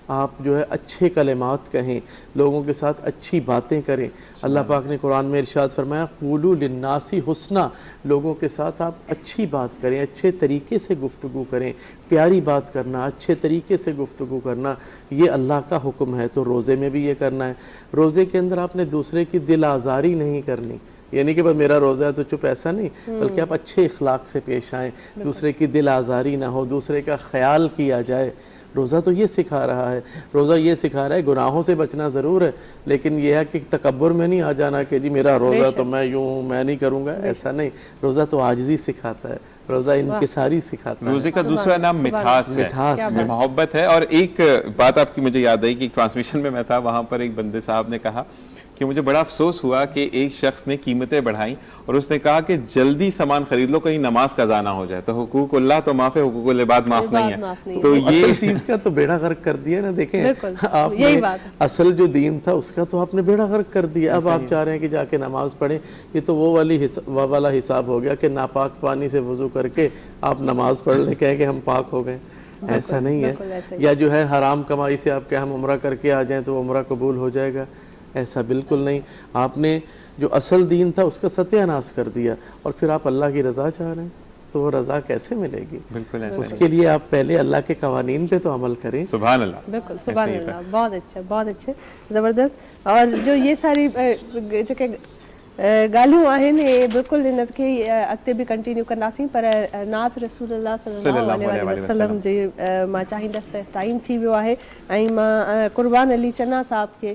آپ جو ہے اچھے کلمات کہیں, لوگوں کے ساتھ اچھی باتیں کریں. اللہ پاک نے قرآن میں ارشاد فرمایا قولوا للناس حسنا, لوگوں کے ساتھ آپ اچھی بات کریں, اچھے طریقے سے گفتگو کریں. پیاری بات کرنا, اچھے طریقے سے گفتگو کرنا, یہ اللہ کا حکم ہے. تو روزے میں بھی یہ کرنا ہے. روزے کے اندر آپ نے دوسرے کی دل آزاری نہیں کرنی, یعنی کہ بس میرا روزہ ہے تو چپ, ایسا نہیں, بلکہ آپ اچھے اخلاق سے پیش آئیں, دوسرے کی دل آزاری نہ ہو, دوسرے کا خیال کیا جائے. روزہ تو یہ سکھا رہا ہے. روزہ یہ سکھا رہا ہے گناہوں سے بچنا ضرور ہے, لیکن یہ ہے کہ تکبر میں نہیں آ جانا کہ جی میرا روزہ تو میں یوں ہوں, میں نہیں کروں گا. ایسا نہیں, روزہ تو عاجزی سکھاتا ہے, روزہ انکساری سکھاتا ہے. روزے کا دوسرا نام مٹھاس ہے, محبت ہے. اور ایک بات آپ کی مجھے یاد آئی کہ ایک ٹرانسمیشن میں میں تھا, وہاں پر ایک بندے صاحب نے کہا کہ مجھے بڑا افسوس ہوا کہ ایک شخص نے قیمتیں بڑھائیں اور اس نے کہا کہ جلدی سامان خرید لو کہیں نماز قضا نہ ہو جائے. تو حقوق اللہ تو معاف ہے, حقوق العباد معاف نہیں ہے. تو یہ اصل چیز کا تو بیڑا غرق کر دیا نا. دیکھیں آپ نے اصل جو دین تھا اس کا تو آپ نے بیڑا غرق کر دیا. اب آپ چاہ رہے ہیں کہ جا کے نماز پڑھیں. یہ تو وہ والا حساب ہو گیا کہ ناپاک پانی سے وضو کر کے آپ نماز پڑھ لیں, کہیں کہ ہم پاک ہو گئے. ایسا نہیں ہے. یا جو ہے حرام کمائی سے آپ کہ ہم عمرہ کر کے آ جائیں تو عمرہ قبول ہو جائے گا, ایسا بالکل نہیں. آپ نے جو اصل دین تھا اس کا ستیہ ناش کر دیا اور پھر آپ اللہ کی رضا چاہ رہے ہیں, تو وہ رضا کیسے ملے گی؟ بالکل ایسا. اس کے لیے آپ پہلے اللہ کے قوانین پہ تو عمل کریں. سبحان اللہ. بالکل سبحان اللہ. بہت اچھا, بہت اچھے, زبردست. اور جو یہ ساری جو ॻाल्हियूं आहिनि ये बिल्कुलु हिन खे अॻिते बि कंटिन्यू कंदासीं, पर नात रसूल अल्लाह सल्लल्लाहु अलैहि वसल्लम जे मां चाहींदसि त टाइम थी वियो आहे ऐं मां कुर्बान अली चन्ना साहब खे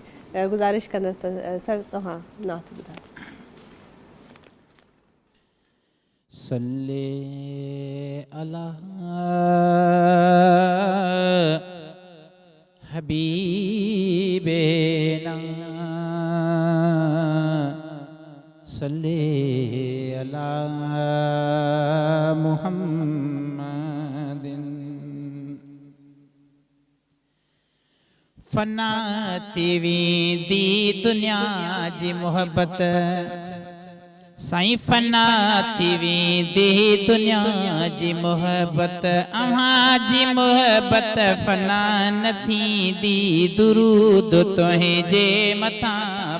गुज़ारिश कंदसि त सर तव्हां नात ॿुधायो. सल्ले अला हबीबेना सल्ले अला मुहम्मदिन. फना थी दी दुनिया जी मोहब्बत, साईं फना थी दी दुनिया जी मोहब्बत, अव्हां जी मोहब्बत फना न थींदी. दुरूद तोहे जे मथां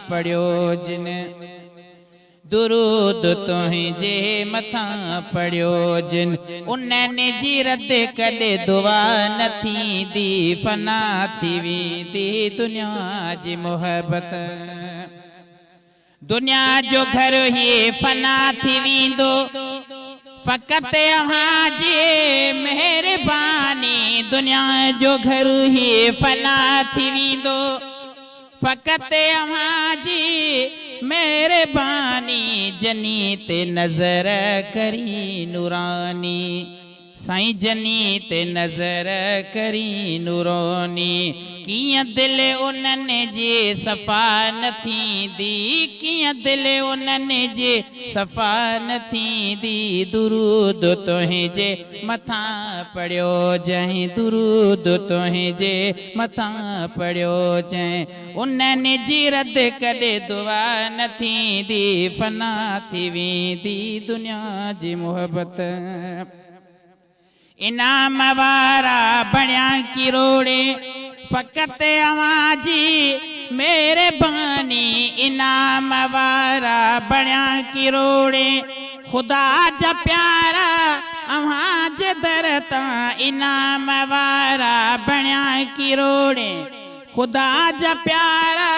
पढ़ियो जिन, दुरूद तुंहिंजे मथां पढ़ियो जिन उन्हनि जी रद कॾहिं दुआ न थींदी फना थी वेंदी दुनिया जी मोहबत दुनिया जो घर ही फना थी वेंदो फ़क़त अव्हां जी मेहरबानी दुनिया जो घर ही फना थी वेंदो फ़क़त अव्हां जी मेहरबानी जनी ते नज़र करी नूरानी साईं जनी ते नज़र करी नूरानी कीअं दिलि उन्हनि जे सफ़ा न थींदी कीअं दिलि उन्हनि जे सफ़ा न थींदी दुरूद तुंहिंजे मथां पढ़ियो जंहिं दुरूद तुंहिंजे मथां पढ़ियो जंहिं उन्हनि जी रद कॾहिं दुआ न थींदी फना थी वेंदी दुनिया जी मोहबत इनाम वारा बणिया किरोड़े फ़क़त अव्हां जी मेहरबानी इनाम वारा बणिया किरोड़े ख़ुदा जा प्यारा अव्हां जे दर तां इनाम वारा बणिया किरोड़े ख़ुदा जा प्यारा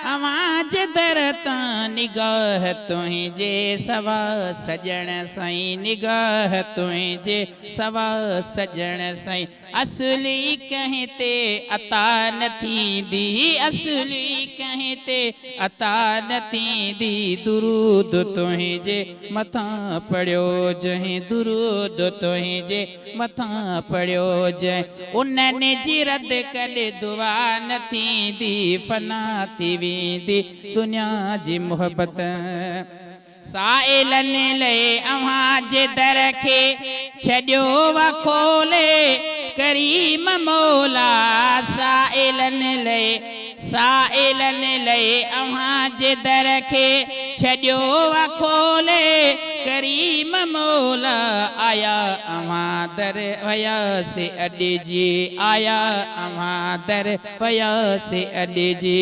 अव्हां जे दर तां निगाह तुंहिंजे सवा सजण साईं निगाह तुंहिंजे सवा सजण साईं असली कंहिं ते अता न थींदी असली कंहिं ते अता न थींदी दुरूद तुंहिंजे मथां पढ़ियो जंहिं दुरूद तुंहिंजे मथां पढ़ियो जंहिं उन्हनि जी रद कॾहिं दुआ न थींदी फना थी वेंदी दुनिया जी मोहबत साइलनि लाइ अव्हां जे दर खे छॾियो व खोले करीम मौला साइलनि लाइ अव्हां जे दर खे छॾियो व खोले करीम मौला आया अव्हां दर वया से अॾ जी आया अव्हां दर वया से अॾ जी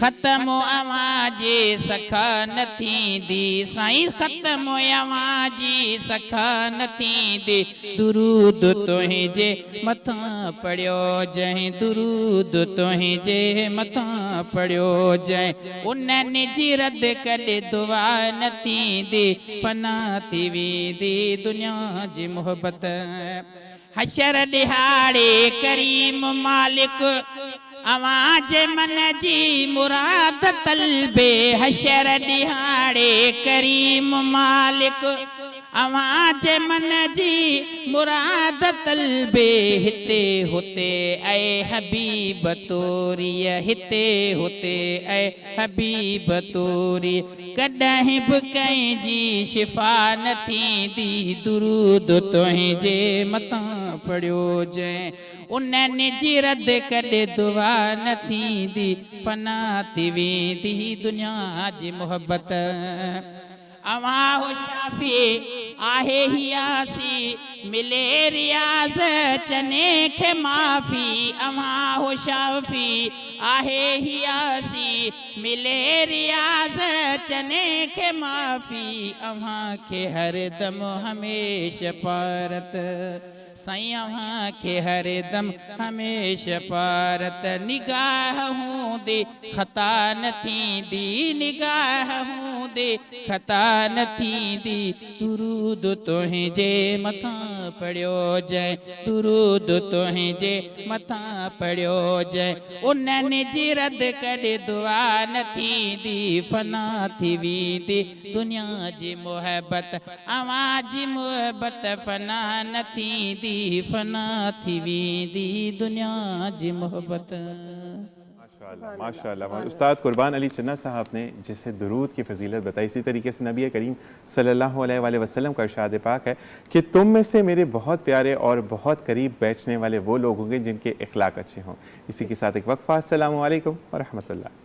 ख़त्म अव्हां जे सखा न थींदी साईं ख़त्म अव्हां जी सखा न थींदी दुरूद तुंहिंजे मथां पढ़ियो जंहिं दुरूद तुंहिंजे मथां पढ़ियो जंहिं उन्हनि जी रद कॾहिं दुआ न थींदी फना थी वेंदी दुनिया जी मोहबत हशर ॾिहाड़े करीम मालिक अव्हां जे मन जी मुराद तलबे हशर ॾिहाड़े करीम मालिक अव्हां जे मन जी मुराद तलबे हिते हुते ऐं हबीब तोरीअ हिते हुते ऐं हबीब तोरी कॾहिं बि कंहिंजी शिफ़ा न थींदी दुरूद तुंहिंजे मथां पढ़ियो जंहिं उन्हनि जी रद कॾहिं दुआ न थींदी फना थी वेंदी दुनिया जी मोहबत अव्हां हो शाफ़ी आहे हियासी मिले रियाज़ चने खे माफ़ी अव्हां हो शाफ़ी आहे हियासी मिले रियाज़ चने खे माफ़ी अव्हां खे हरदम हमेशा पारत साईं अव्हां खे हरदम हमेशा पारत निगाह हूंदे ख़ता न थींदी निगाह हूंदे ख़ता न थींदी दुरूद तुंहिंजे मथां पढ़ियो जंहिं दुरूद तुंहिंजे मथां पढ़ियो जंहिं उन्हनि जी रद कॾहिं दुआ न थींदी फना थी वेंदी दुनिया जी मोहबत अव्हां जी मोहबत फना न थींदी फना थी वेंदी दुनिया जी मोहबत माशाअल्लाह उस्ताद कुर्बान अली चन्ना साहब ने जैसे दुरूद की फजीलत बताई इसी तरीके से नबी करीम सल्लल्लाहु अलैहि वसल्लम का इरशाद पाक है कि तुम में से मेरे बहुत प्यारे और बहुत करीब बैठने वाले वो लोग होंगे जिनके इखलाक अच्छे हों। इसी के साथ एक वक्फा। अस्सलामु अलैकुम व रहमतुल्लाह।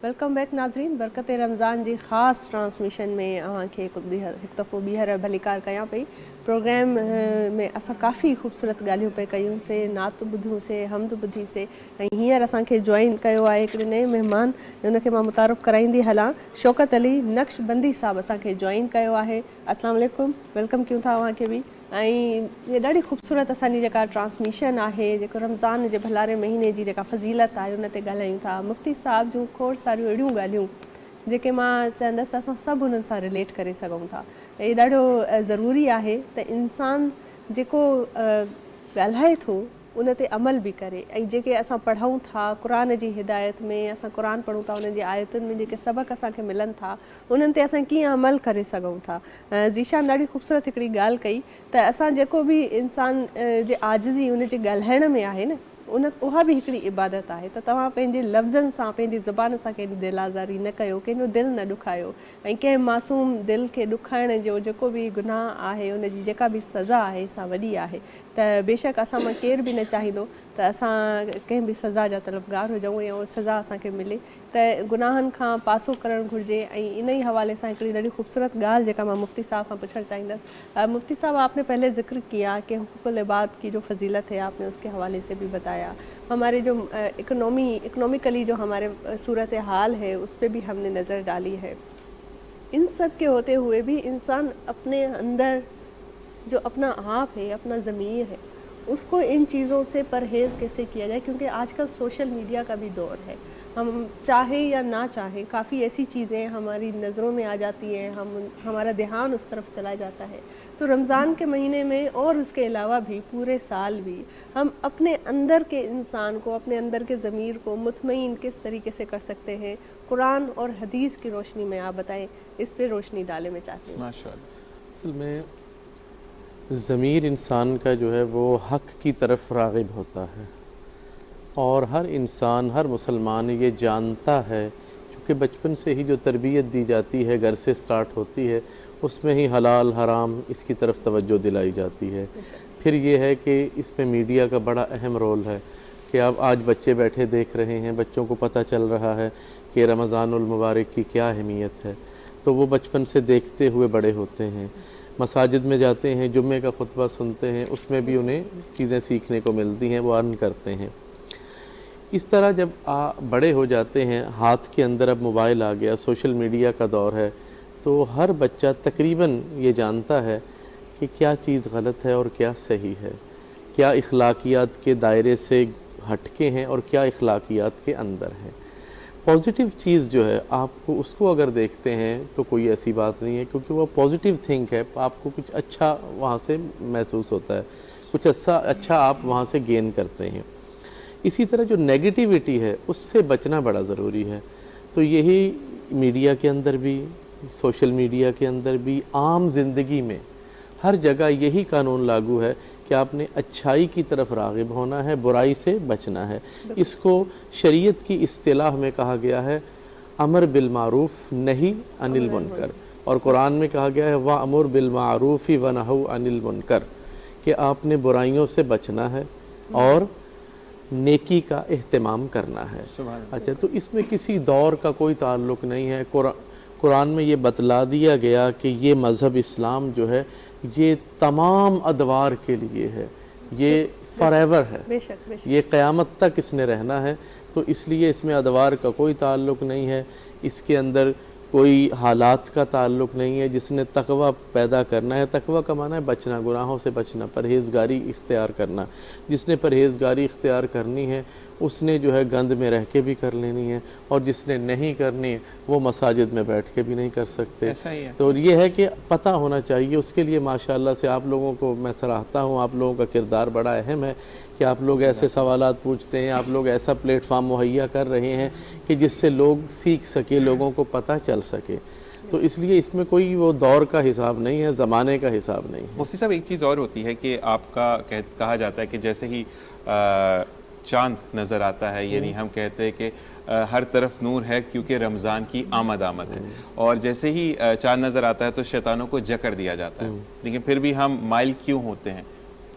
वेलकम बैक नाज़रीन, बरकत रमज़ान जी ख़ासि ट्रांसमिशन में अव्हांखे हिकु दफ़ो ॿीहर भलीकार कयां पई। प्रोग्राम में असां काफ़ी ख़ूबसूरत ॻाल्हियूं पे कयूंसीं, नात ॿुधियूंसीं, हमद ॿुधीसीं ऐं हींअर असांखे जॉइन कयो आहे हिकिड़े नए महिमान, हुनखे मां मुतारफ़ कराईंदी हलां। शौकत अली नक्शबंदी साहब असांखे जॉइन कयो आहे। अस्सलाम वालेकुम, वेलकम कयूं था अव्हांखे बि। ऐं ये ॾाढी ख़ूबसूरत असांजी जेका ट्रांसमिशन आहे, जेको रमज़ान जे भलारे महीने जी जेका फ़ज़ीलत आहे उन ते ॻाल्हायूं था। मुफ़्ती साहब जूं खोड़ सारियूं अहिड़ियूं ॻाल्हियूं जेके मां चवंदसि त असां सभु उन्हनि सां रिलेट करे सघूं था। इहो ॾाढो ज़रूरी आहे त इंसान जेको ॻाल्हाए थो उन ते अमल बि करे। ऐं जेके असां पढ़ूं था क़ुर जी हिदायत में, असां क़ुर पढ़ूं था उन्हनि जी आयतुनि में जेके सबक़ असांखे मिलनि था उन्हनि ते असां कीअं अमल करे सघूं था। ज़ीशान ॾाढी ख़ूबसूरत हिकिड़ी ॻाल्हि कई त असां जेको बि इंसान जे आजिज़ी उन जे ॻाल्हाइण में आहे न, उहा बि हिकिड़ी इबादत आहे। त तव्हां पंहिंजे लफ़्ज़नि सां, पंहिंजी ज़ुबान सां कंहिंजी दिलि आज़ारी न कयो, कंहिंजो दिलि न ॾुखायो ऐं कंहिं मासूम दिलि खे ॾुखाइण जो जेको बि गुनाह आहे उनजी जेका बि सज़ा आहे सा वॾी आहे। त बेशक असां मां केर बि न चाहींदो त असां कंहिं बि सज़ा जा तलबगार हुजूं ऐं उहा सज़ा असांखे मिले। त गुनाहनि खां पासो करणु घुरिजे। ऐं इन ई हवाले सां हिकिड़ी ॾाढी ख़ूबसूरत ॻाल्हि जेका मां मुफ़्ती साहब खां पुछणु चाहींदसि। मुफ़्ती साहब, आपने पहले ज़िक्र किया कि हुकूकुल इबाद की जो फजीलत है आपने उसके हवाले से भी बताया। हमारे जो इकोनॉमिकली जो हमारे सूरत हाल है उस पर भी हमने नज़र डाली है। इन सब के होते हुए भी इंसान अपने अंदर जो अपना आप है, अपना ज़मीर है, उसको इन चीज़ों से परहेज़ कैसे किया जाए, क्योंकि आजकल सोशल मीडिया का भी दौर है। हम चाहें या ना चाहें काफ़ी ऐसी चीज़ें हमारी नज़रों में आ जाती हैं, हमारा ध्यान उस तरफ चला जाता है। तो रमज़ान के महीने में और उसके अलावा भी पूरे साल भी हम अपने अंदर के इंसान को, अपने अंदर के ज़मीर को मुतमईन किस तरीके से कर सकते हैं, कुरान और हदीस की रोशनी में आप बताएं। इस पे रोशनी डाले मैं चाहती हूँ। माशाअल्लाह। असल में ज़मीर इंसान का जो है वो हक़ की तरफ राग़िब होता है और हर इंसान, हर मुसलमान ये जानता है, क्योंकि बचपन से ही जो तरबियत दी जाती है घर से स्टार्ट होती है, उसमें ही हलाल हराम इसकी तरफ तवज्जो दिलाई जाती है। फिर ये है कि इसमें मीडिया का बड़ा अहम रोल है कि अब आज बच्चे बैठे देख रहे हैं, बच्चों को पता चल रहा है कि रमज़ानुल मुबारक की क्या अहमियत है, तो वो बचपन से देखते हुए बड़े होते हैं। मसाजिद में जाते हैं, जुम्मे का खुतबा सुनते हैं, उसमें भी उन्हें चीज़ें सीखने को मिलती हैं, वो अर्न करते हैं। इस तरह जब बड़े हो जाते हैं, हाथ के अंदर अब मोबाइल आ गया, सोशल मीडिया का दौर है, तो हर बच्चा तकरीबन ये जानता है कि क्या चीज़ गलत है और क्या सही है, क्या इखलाकियात के दायरे से हटके हैं और क्या इखलाकियात के अंदर है। पॉजिटिव चीज़ जो है आपको उसको अगर देखते हैं तो कोई ऐसी बात नहीं है, क्योंकि वो पॉजिटिव थिंक है, आपको कुछ अच्छा वहाँ से महसूस होता है, कुछ अच्छा आप वहाँ से गेन करते हैं। इसी तरह जो नेगेटिविटी है उससे बचना बड़ा ज़रूरी है। तो यही मीडिया के अंदर भी, सोशल मीडिया के अंदर भी, आम ज़िंदगी में हर जगह यही कानून लागू है कि आपने अच्छाई की तरफ राग़िब होना है, बुराई से बचना है। इसको शरीयत की इस्तिलाह में कहा गया है अमर बिल मारूफ नही अनिल मुनकर, और कुरान में कहा गया है व अमर बिल मारूफ़ी व नहू अनिल मुनकर, कि आपने बुराइयों से बचना है और नेकी का एहतमाम करना है। अच्छा, तो इसमें किसी दौर का कोई ताल्लुक़ नहीं है। कुरान में ये बतला दिया गया कि ये मज़हब इस्लाम जो है ये तमाम अदवार के लिए है, ये फॉरएवर है, बेशक। ये क़यामत तक इसने रहना है। तो इसलिए इसमें अदवार का कोई ताल्लुक़ नहीं है, इसके अंदर कोई हालात का ताल्लुक़ नहीं है। जिसने तक़वा पैदा करना है, तक़वा का माना है बचना, गुनाहों से बचना, परहेज़गारी इख्तियार करना। जिसने परहेज़गारी इख्तियार करनी है उसने जो है गंद में रह के भी कर लेनी है, और जिसने नहीं करनी वो मसाजिद में बैठ के भी नहीं कर सकते। ऐसा ही है। तो ये है कि पता होना चाहिए। उसके लिए माशाअल्लाह से आप लोगों को मैं सराहता हूँ, आप लोगों का किरदार बड़ा अहम है कि आप लोग ऐसे सवालात पूछते हैं, आप लोग ऐसा प्लेटफार्म मुहैया कर रहे हैं कि जिससे लोग सीख सके, लोगों को पता चल सके। तो इसलिए इसमें कोई वो दौर का हिसाब नहीं है, ज़माने का हिसाब नहीं है। मुफ्ती साहब, एक चीज़ और होती है कि आपका कहा जाता है कि जैसे ही चांद नज़र आता है, यानी हम कहते हैं कि हर तरफ नूर है क्योंकि रमज़ान की आमद है, और जैसे ही चांद नज़र आता है तो शैतानों को जकड़ दिया जाता है। लेकिन फिर भी हम माइल क्यों होते हैं?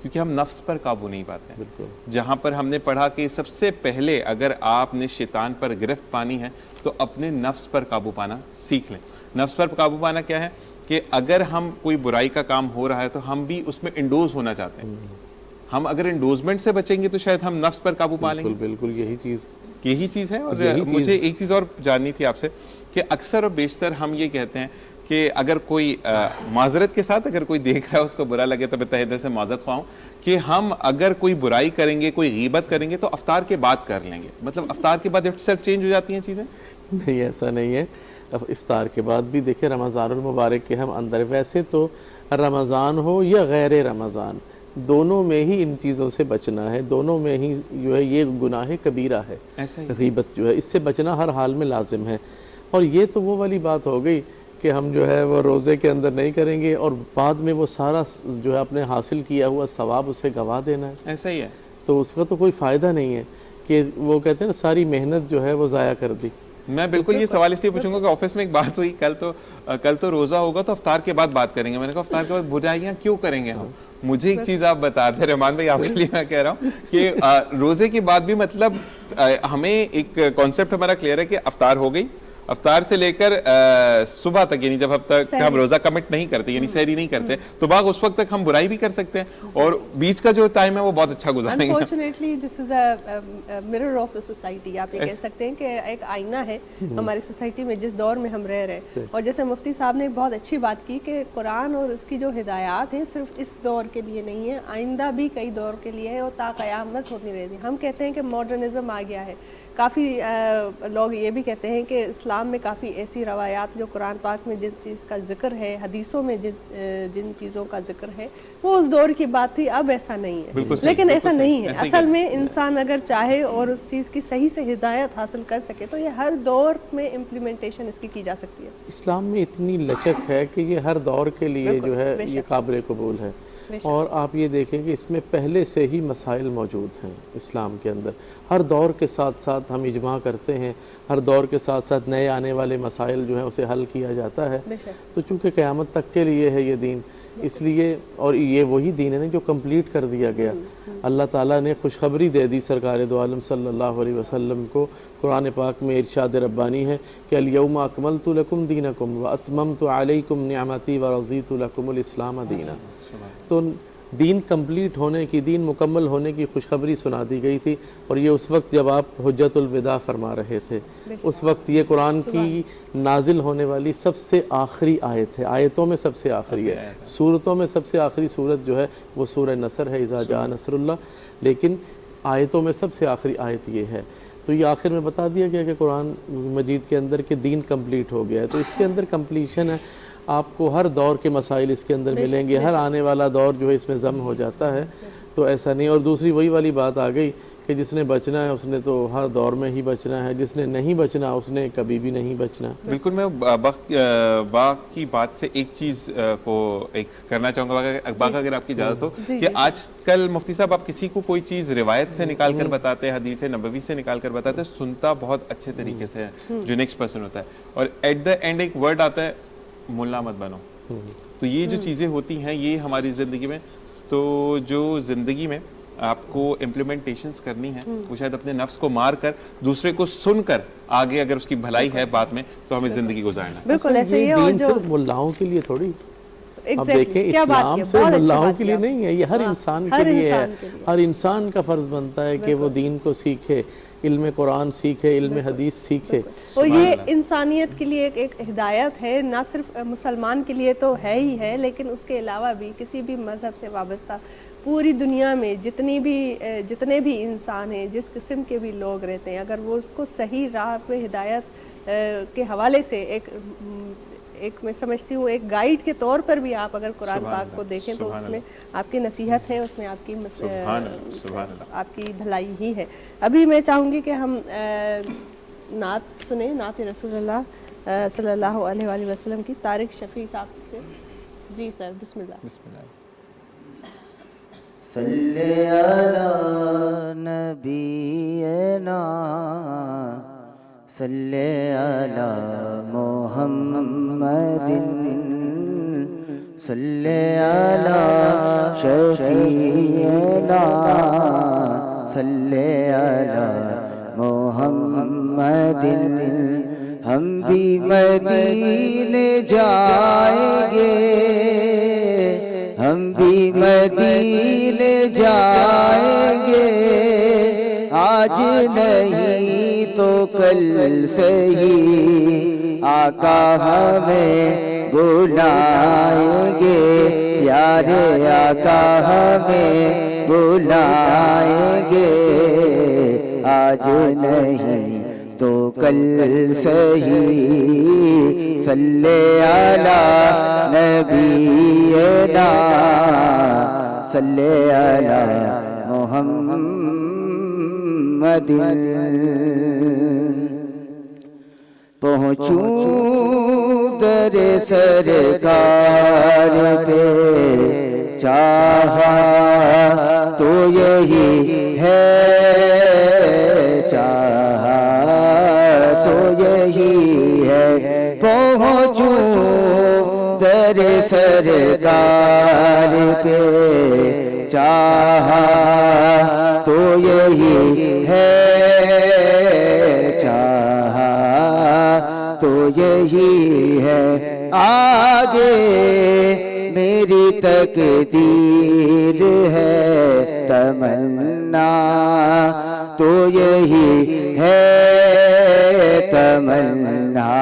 کیونکہ ہم نفس پر قابو نہیں پاتے ہیں. بالکل. جہاں پر ہم نے پڑھا کہ سب سے پہلے اگر آپ نے شیطان پر گرفت پانی ہے تو اپنے نفس پر قابو پانا سیکھ لیں. نفس پر قابو پانا کیا ہے کہ اگر ہم کوئی برائی کا کام ہو رہا ہے تو ہم بھی اس میں انڈوز ہونا چاہتے ہیں. ہم اگر انڈوزمنٹ سے بچیں گے تو شاید ہم نفس پر قابو پا لیں گے. بالکل یہی چیز ہے. اور مجھے ایک چیز اور جاننی تھی آپ سے کہ اکثر اور بیشتر ہم یہ کہتے ہیں کہ اگر کوئی معذرت کے ساتھ اگر کوئی دیکھ رہا ہے اس کو برا لگے تو میں تہہ دل سے معذرت خواہ ہوں کہ ہم اگر کوئی برائی کریں گے کوئی غیبت کریں گے تو افطار کے بعد کر لیں گے. مطلب افطار کے بعد چینج ہو جاتی ہیں چیزیں؟ نہیں، ایسا نہیں ہے. افطار کے بعد بھی دیکھیں رمضان المبارک کے ہم اندر، ویسے تو رمضان ہو یا غیر رمضان دونوں میں ہی ان چیزوں سے بچنا ہے، دونوں میں ہی جو ہے یہ گناہ کبیرہ ہے. ایسا ہی غیبت جو ہے اس سے بچنا ہر حال میں لازم ہے. اور یہ تو وہ والی بات ہو گئی کہ ہم جو ہے وہ روزے کے اندر نہیں کریں گے اور بعد میں وہ سارا جو ہے اپنے حاصل کیا ہوا ثواب اسے گوا دینا ہے. ایسا ہی ہے. تو اس کا تو کوئی فائدہ نہیں ہے کہ وہ کہتے ہیں نا ساری محنت جو ہے وہ ضائع کر دی. میں بالکل یہ سوال اس لیے پوچھوں گا کہ آفس میں ایک بات ہوئی کل تو روزہ ہوگا تو افطار کے بعد بات کریں گے. میں نے کہا افطار کے بعد برائیاں کیوں کریں گے ہم؟ مجھے ایک چیز آپ بتا دیں رحمان بھائی، آپ کے لیے میں کہہ رہا ہوں کہ روزے کے بعد بھی مطلب ہمیں ایک کانسیپٹ ہمارا کلیئر ہے کہ افطار ہو گئی، افطار سے لے کر صبح تک یعنی جب تک ہم روزہ کمٹ نہیں کرتے یعنی سحری نہیں کرتے تو باغ اس وقت تک ہم برائی بھی کر سکتے ہیں اور بیچ کا جو ٹائم ہے وہ بہت اچھا گزاریں گے. Unfortunately this is a mirror of the society. آپ یہ کہہ سکتے ہیں کہ ایک آئینہ ہے ہماری سوسائٹی میں جس دور میں ہم رہ رہے ہیں. اور جیسے مفتی صاحب نے بہت اچھی بات کی کہ قرآن اور اس کی جو ہدایات ہیں صرف اس دور کے لیے نہیں ہے، آئندہ بھی کئی دور کے لیے ہے اور تا قیامت ہوتی رہتی ہے. ہم کہتے ہیں کہ ماڈرنزم آ گیا ہے. کافی لوگ یہ بھی کہتے ہیں کہ اسلام میں کافی ایسی روایات جو قرآن پاک میں جن چیز کا ذکر ہے، حدیثوں میں جن چیزوں کا ذکر ہے وہ اس دور کی بات تھی، اب ایسا نہیں ہے. لیکن ایسا نہیں ہے. اصل میں انسان اگر چاہے اور اس چیز کی صحیح سے ہدایت حاصل کر سکے تو یہ ہر دور میں امپلیمنٹیشن اس کی جا سکتی ہے. اسلام میں اتنی لچک ہے کہ یہ ہر دور کے لیے جو ہے یہ قابل قبول ہے. اور آپ یہ دیکھیں کہ اس میں پہلے سے ہی مسائل موجود ہیں اسلام کے اندر. ہر دور کے ساتھ ساتھ ہم اجماع کرتے ہیں، ہر دور کے ساتھ ساتھ نئے آنے والے مسائل جو ہیں اسے حل کیا جاتا ہے. تو چونکہ قیامت تک کے لیے ہے یہ دین، اس لیے اور یہ وہی دین ہے جو کمپلیٹ کر دیا گیا. اللہ تعالیٰ نے خوشخبری دے دی سرکار دو عالم صلی اللہ علیہ وسلم کو. قرآن پاک میں ارشاد ربانی ہے کہ الیوم اکملت لکم دینکم واتممت علیکم نعمتی ورضیت لکم الاسلام دینا. تو دین کمپلیٹ ہونے کی، دین مکمل ہونے کی خوشخبری سنا دی گئی تھی. اور یہ اس وقت جب آپ حجت الوداع فرما رہے تھے، اس وقت یہ قرآن کی نازل ہونے والی سب سے آخری آیت ہے. آیتوں میں سب سے آخری ہے. سورتوں میں سب سے آخری سورت جو ہے وہ سورہ نصر ہے، اذا جاء نصر اللہ. لیکن آیتوں میں سب سے آخری آیت یہ ہے. تو یہ آخر میں بتا دیا گیا کہ قرآن مجید کے اندر کہ دین کمپلیٹ ہو گیا ہے. تو اس کے اندر کمپلیشن ہے. آپ کو ہر دور کے مسائل اس کے اندر ملیں گے. ہر آنے والا دور جو ہے اس میں ضم ہو جاتا ہے. تو ایسا نہیں. اور دوسری وہی والی بات آ گئی کہ جس نے بچنا ہے اس نے تو ہر دور میں ہی بچنا ہے، جس نے نہیں بچنا اس نے کبھی بھی نہیں بچنا. بالکل. میں باغ کی بات سے ایک چیز کو ایک کرنا چاہوں گا باغ اگر آپ کی اجازت ہو کہ آج کل مفتی صاحب آپ کسی کو کوئی چیز روایت سے نکال کر بتاتے ہیں، حدیث نبوی سے نکال کر بتاتے ہیں، سنتا بہت اچھے طریقے سے ہے جو نیکسٹ پرسن ہوتا ہے، اور ایٹ دا اینڈ ایک ورڈ آتا ہے ملا مت بنو. تو یہ جو چیزیں ہوتی ہیں یہ ہماری زندگی میں، تو جو زندگی میں آپ کو امپلیمنٹیشنز کرنی ہے وہ شاید اپنے نفس کو مار کر دوسرے کو سن کر آگے اگر اس کی بھلائی ہے بات میں تو ہمیں زندگی گزارنا ہے. بالکل ایسے ہی. دین صرف ملاؤں کے لیے تھوڑی، اب دیکھیں اسلام سے ملاؤں کے لیے نہیں ہے، یہ ہر انسان کے لیے ہے. ہر انسان کا فرض بنتا ہے کہ وہ دین کو سیکھے، علم قرآن سیکھے، علم حدیث سیکھے. اور یہ انسانیت کے لیے ایک ہدایت ہے، نہ صرف مسلمان کے لیے تو ہے ہی ہے لیکن اس کے علاوہ بھی کسی بھی مذہب سے وابستہ پوری دنیا میں جتنے بھی انسان ہیں، جس قسم کے بھی لوگ رہتے ہیں، اگر وہ اس کو صحیح راہ پہ ہدایت کے حوالے سے ایک میں سمجھتی ہوں ایک گائیڈ کے طور پر بھی آپ اگر قرآن پاک کو دیکھیں تو اس میں آپ کی نصیحت ہے، اس میں آپ کی بھلائی ہی ہے. ابھی میں چاہوں گی کہ ہم نعت سنیں، نعت رسول اللہ صلی اللہ علیہ وآلہ وسلم کی طارق شفیع صاحب سے. جی سر، بسم اللہ. بسم اللہ. صلی علی نبینا صلی علی محمد صلی علی شفیعنا صلی علی محمد ہم بھی مدینے جائیں گے ہم بھی مدینے جائیں گے آج نہیں تو کل سہی آقا ہمیں بلائیں گے پیارے آقا ہمیں بلائیں گے آج نہیں تو کل سہی صلی علی نبینا صلی علی محمد پہنچوں در سرکار پہ چاہا تو یہی ہے چاہا تو یہی ہے پہنچوں در سرکار پہ چاہا تو یہی ہے چاہا تو یہی ہے آگے میری تقدیر ہے تمنا تو یہی ہے تمنا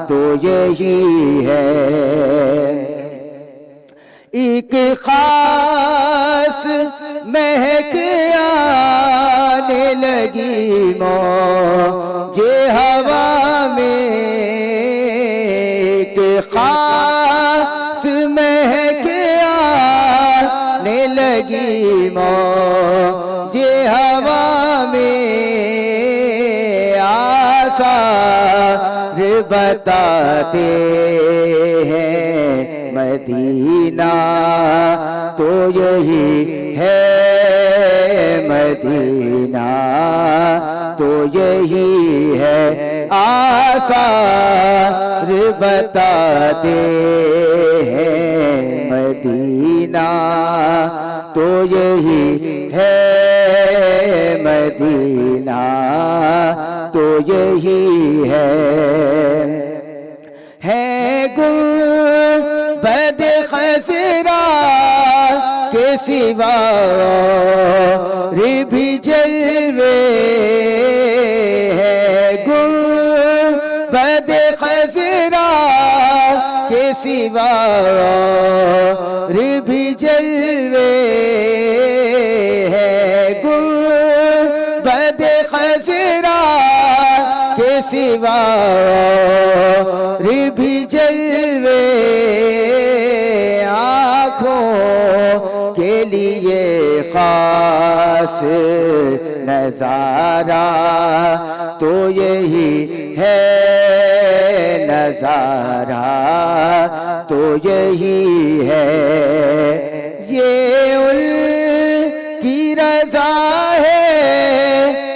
تو یہی ہے ایک خاص مہک آنے لگی موجے ہوا میں ایک خاص مہک آنے لگی موجے ہوا میں آثار بتاتے ہیں مدینہ تو یہی ہے مدینہ تو یہی ہے آثار بتاتے ہیں مدینہ تو یہی ہے مدینہ تو یہی ہے گنبد خضرا کے سوا اور بھی جلوے ہے گنبد خضرا کے سوا اور بھی جلوے ہے گنبد خضرا کے سوا اور بھی جلوے آنکھوں کے لیے خاص نظارہ تو یہی ہے نظارہ تو یہی ہے یہ ان کی رضا ہے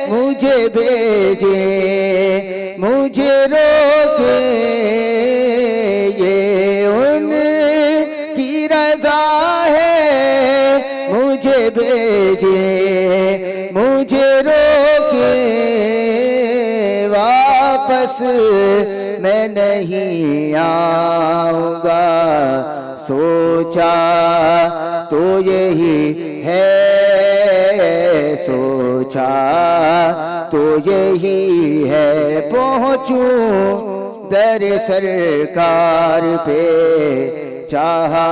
مجھے بھیجے مجھے روکے یہ ان کی رضا ہے مجھے بھیجے مجھے روکے واپس میں نہیں آؤں گا سوچا تو یہی ہے سوچا تو یہی ہے پہنچوں در سرکار پہ چاہا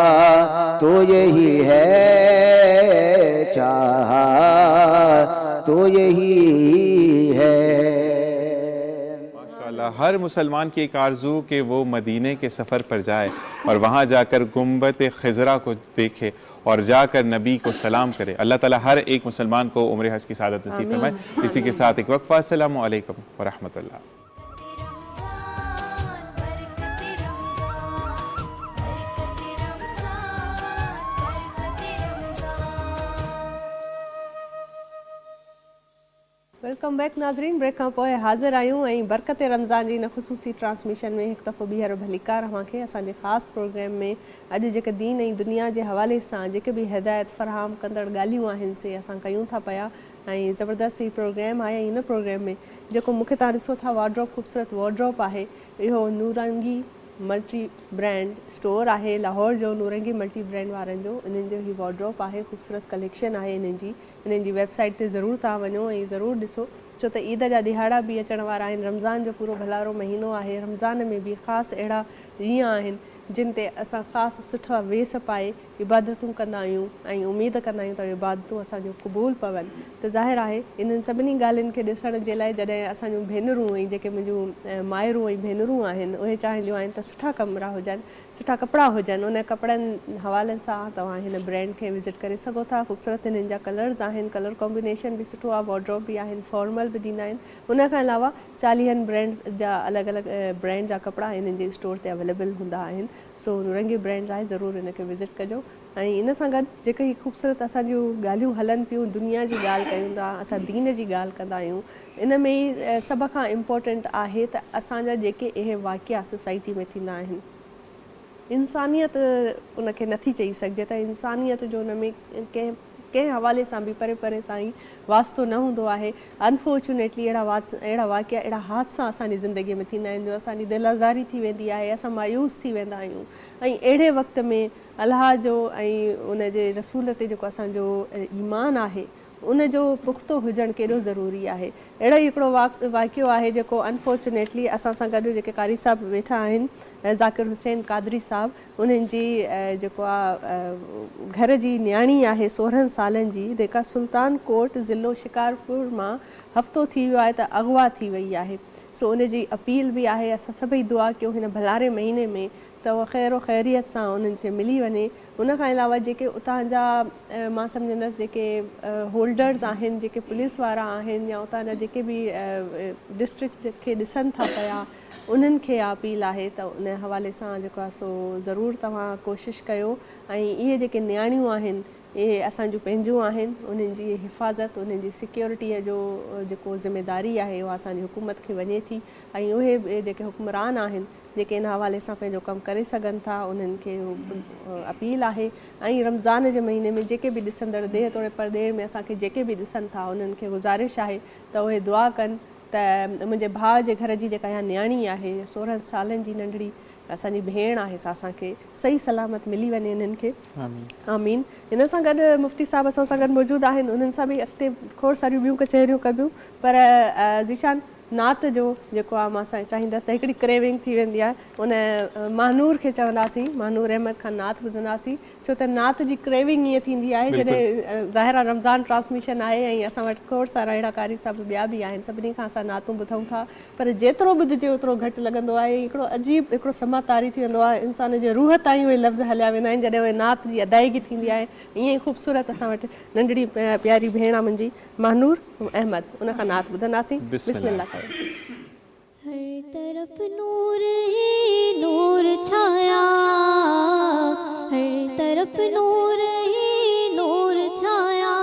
تو یہی ہے چاہا تو یہی ہے ماشاءاللہ ہر مسلمان کی ایک آرزو کہ وہ مدینے کے سفر پر جائے اور وہاں جا کر گنبد خضرا کو دیکھے اور جا کر نبی کو سلام کرے. اللہ تعالیٰ ہر ایک مسلمان کو عمر حج کی سعادت نصیب فرمائے. اسی کے ساتھ ایک وقفہ. السلام علیکم ورحمۃ اللہ. वेलकम बैक नाज़रीन। ब्रेक खां पोइ हाज़िर आहियूं ऐं बरकत रमज़ान जी इन ख़ुसूसी ट्रांसमिशन में हिकु दफ़ो ॿीहर भलीकार अव्हांखे असांजे ख़ासि प्रोग्राम में अॼु जेके दीन ऐं दुनिया जे हवाले सां जेके बि हिदायत फ़राहम कंदड़ ॻाल्हियूं आहिनि से असां कयूं था पिया ऐं ज़बरदस्त ही प्रोग्राम आहे। इन प्रोग्राम में जेको मूंखे तव्हां ॾिसो था वार्ड्रोप ख़ूबसूरत वार्ड्रोप आहे, इहो नूरंगी मल्टी ब्रांड स्टोर आहे लाहौर जो, नूरंगी मल्टी ब्रांड वारनि जो इन्हनि जो ही वार्ड्रोप आहे, ख़ूबसूरत कलेक्शन आहे इन्हनि जी वेबसाइट ते ज़रूरु तव्हां वञो ऐं ज़रूरु ॾिसो, छो त ईद जा ॾिहाड़ा बि अचण वारा आहिनि। रमज़ान जो पूरो भलारो महीनो आहे, रमज़ान में बि ख़ासि अहिड़ा ॾींहं आहिनि जिन ते असां ख़ासि सुठा वेस पाए इबादतूं कंदा आहियूं ऐं उमेद कंदा आहियूं त इबादतूं असांजो क़बूल पवनि। त ज़ाहिर आहे इन्हनि सभिनी ॻाल्हियुनि खे ॾिसण जे लाइ जॾहिं असांजूं भेनरूं ऐं जेके मुंहिंजूं माइरूं ऐं भेनरूं आहिनि उहे चाहींदियूं आहिनि त सुठा कमरा हुजनि, सुठा कपिड़ा हुजनि, उन कपिड़नि हवालनि सां तव्हां हिन ब्रांड खे विज़िट करे सघो था। ख़ूबसूरत हिननि जा कलर्स आहिनि, कलर कॉम्बिनेशन बि सुठो आहे, वार्ड्रोप बि आहिनि, फॉर्मल बि ॾींदा आहिनि। उन खां अलावा 40 ब्रांड्स जा अलॻि अलॻि ब्रांड जा कपिड़ा हिननि जे स्टोर ते अवेलेबल हूंदा आहिनि। सो नूरंगी ब्रांड आहे, ज़रूरु हिन खे विज़िट कजो। ऐं इन सां गॾु जेके ही ख़ूबसूरत असांजूं ॻाल्हियूं हलनि पियूं, दुनिया जी ॻाल्हि कयूं था, असां दीन जी ॻाल्हि कंदा आहियूं, इन में ई सभ खां इम्पोर्टेंट आहे त असांजा जेके इहे वाक़िआ सोसाइटी में थींदा आहिनि, इंसानियत उनखे नथी चई सघिजे त इंसानियत जो उन में कंहिं हवाले सां बि परे परे ताईं वास्तो न हूंदो आहे। अनफॉर्चुनेटली अहिड़ा वाक़िआ, अहिड़ा हादसा असांजी ज़िंदगीअ में थींदा आहिनि जो असांजी दिलि आज़ारी थी वेंदी आहे, असां मायूस थी वेंदा आहियूं। ऐं अहिड़े वक़्त में अलाह जो ऐं उन जे रसूल ते जेको असांजो ईमान आहे उनजो पुख़्तो हुजणु केॾो ज़रूरी आहे। अहिड़ो ई हिकिड़ो वाक़ियो आहे जेको अनफॉर्चुनेटली असां सां गॾु जेके कारी साहब वेठा आहिनि, ज़ाकिर हुसैन कादरी साहब, उन्हनि जी जेको आहे घर जी न्याणी आहे 16 सालनि जी, जेका सुल्तान कोट ज़िलो शिकारपुर मां हफ़्तो थी वियो आहे त अगवा थी वई आहे। सो उन जी अपील बि आहे, असां सभई दुआ कयूं हिन भलारे महीने में त उहा ख़ैर ख़ैरियत सां उन्हनि से मिली वञे। उन खां अलावा जेके उतां जा मां सम्झंदसि जेके होल्डर्स आहिनि, जेके पुलिस वारा आहिनि या उतां जा जेके बि डिस्ट्रिक्ट खे ॾिसनि था पिया, उन्हनि खे अपील आहे त उन हवाले सां जेको आहे सो ज़रूरु तव्हां कोशिशि कयो। ऐं इहे जेके न्याणियूं आहिनि इहे असांजूं पंहिंजूं आहिनि, उन्हनि जी हिफ़ाज़त, उन्हनि जी सिक्योरिटीअ जो जेको ज़िमेदारी आहे उहा असांजी हुकूमत खे वञे थी। ऐं उहे जेके हुक्मरान आहिनि जेके इन हवाले सां पंहिंजो कमु करे सघनि था, उन्हनि खे अपील आहे। ऐं रमज़ान जे महीने में जेके बि ॾिसंदड़ देर तौर परदेर में असांखे जेके बि ॾिसनि था उन्हनि खे गुज़ारिश आहे त उहे दुआ कनि त मुंहिंजे भाउ जे घर जी जेका इहा न्याणी आहे 16 सालनि जी नंढड़ी असांजी भेण आहे, असांखे सही सलामत मिली वञे इन्हनि खे, आमीन। हिन सां गॾु मुफ़्ती साहिबु असां सां गॾु मौजूदु आहिनि, उन्हनि सां बि अॻिते खोड़ सारियूं ॿियूं कचहरियूं कबियूं, पर ज़ीशान नात जो जेको आहे मां चाहींदसि त हिकिड़ी क्रेविंग थी वेंदी आहे, उन महानूर खे चवंदासीं, महानूर अहमद खां नात ॿुधंदासीं, छो त नात जी क्रेविंग ईअं थींदी आहे जॾहिं ज़ाहिर आहे रमज़ान ट्रांसमिशन आहे ऐं असां वटि खोड़ सारा अहिड़ा कारी साहिब ॿिया बि आहिनि, सभिनी खां असां नातूं ॿुधूं था, पर जेतिरो ॿुधिजे ओतिरो घटि लॻंदो आहे। हिकिड़ो अजीब हिकिड़ो समा तारी थी वेंदो आहे, इंसान जे रूह ताईं उहे लफ़्ज़ हलिया वेंदा आहिनि जॾहिं उहे नात जी अदायगी थींदी आहे। ईअं ई ख़ूबसूरत असां वटि नंढड़ी प्यारी भेण आहे मुंहिंजी महानूर अहमद, उन खां नात ॿुधंदासीं। बिस्मिल्लाह। हर तरफ नूर ही नूर छाया, हर तरफ नूर ही नूर छाया,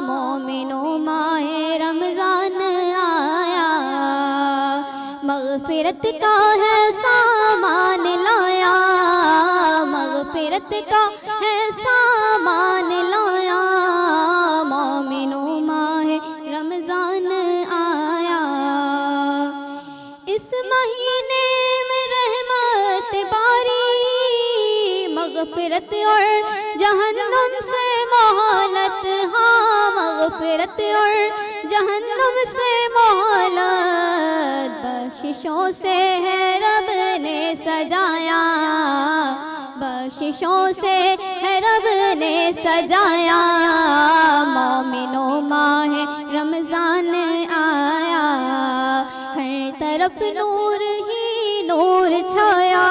मोमिनो माहे रमजान आया, मग़फ़िरत का है सामान लाया, मग़फ़िरत का है सामान लाया, मोमिनो माहे रमजान आया। इस महीने में रहमत बारी, मग़फ़िरत और जहन्नुम से मोहलत, हाँ मग़फ़िरत और जहन्नुम से मोहलत, बख्शिशों से है रब ने सजाया, बख्शिशों से है रब ने सजाया, मोमिनो माहे रमज़ान आया, हर तरफ नूर ही नूर छाया,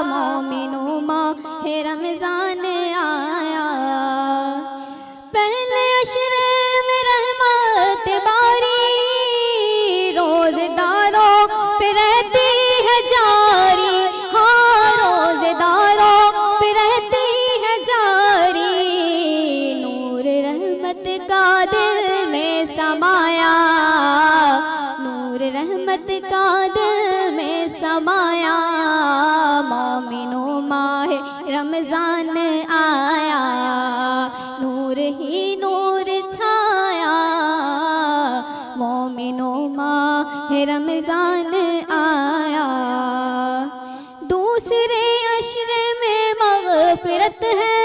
मोमिनो माहे रमज़ान आया। पहले अशरे में रहमत बारी, रोज़ेदारों पे रहती है जारी, हाँ रोज़ेदारों पे रहती है जारी, नूर रहमत का दिल में समाया, समाया, मोमिनो माह रमज़ान आया, नूर ही नूर छाया, मोमिनो माह रमज़ान आया। दूसरे अशरे में मग़फ़िरत है,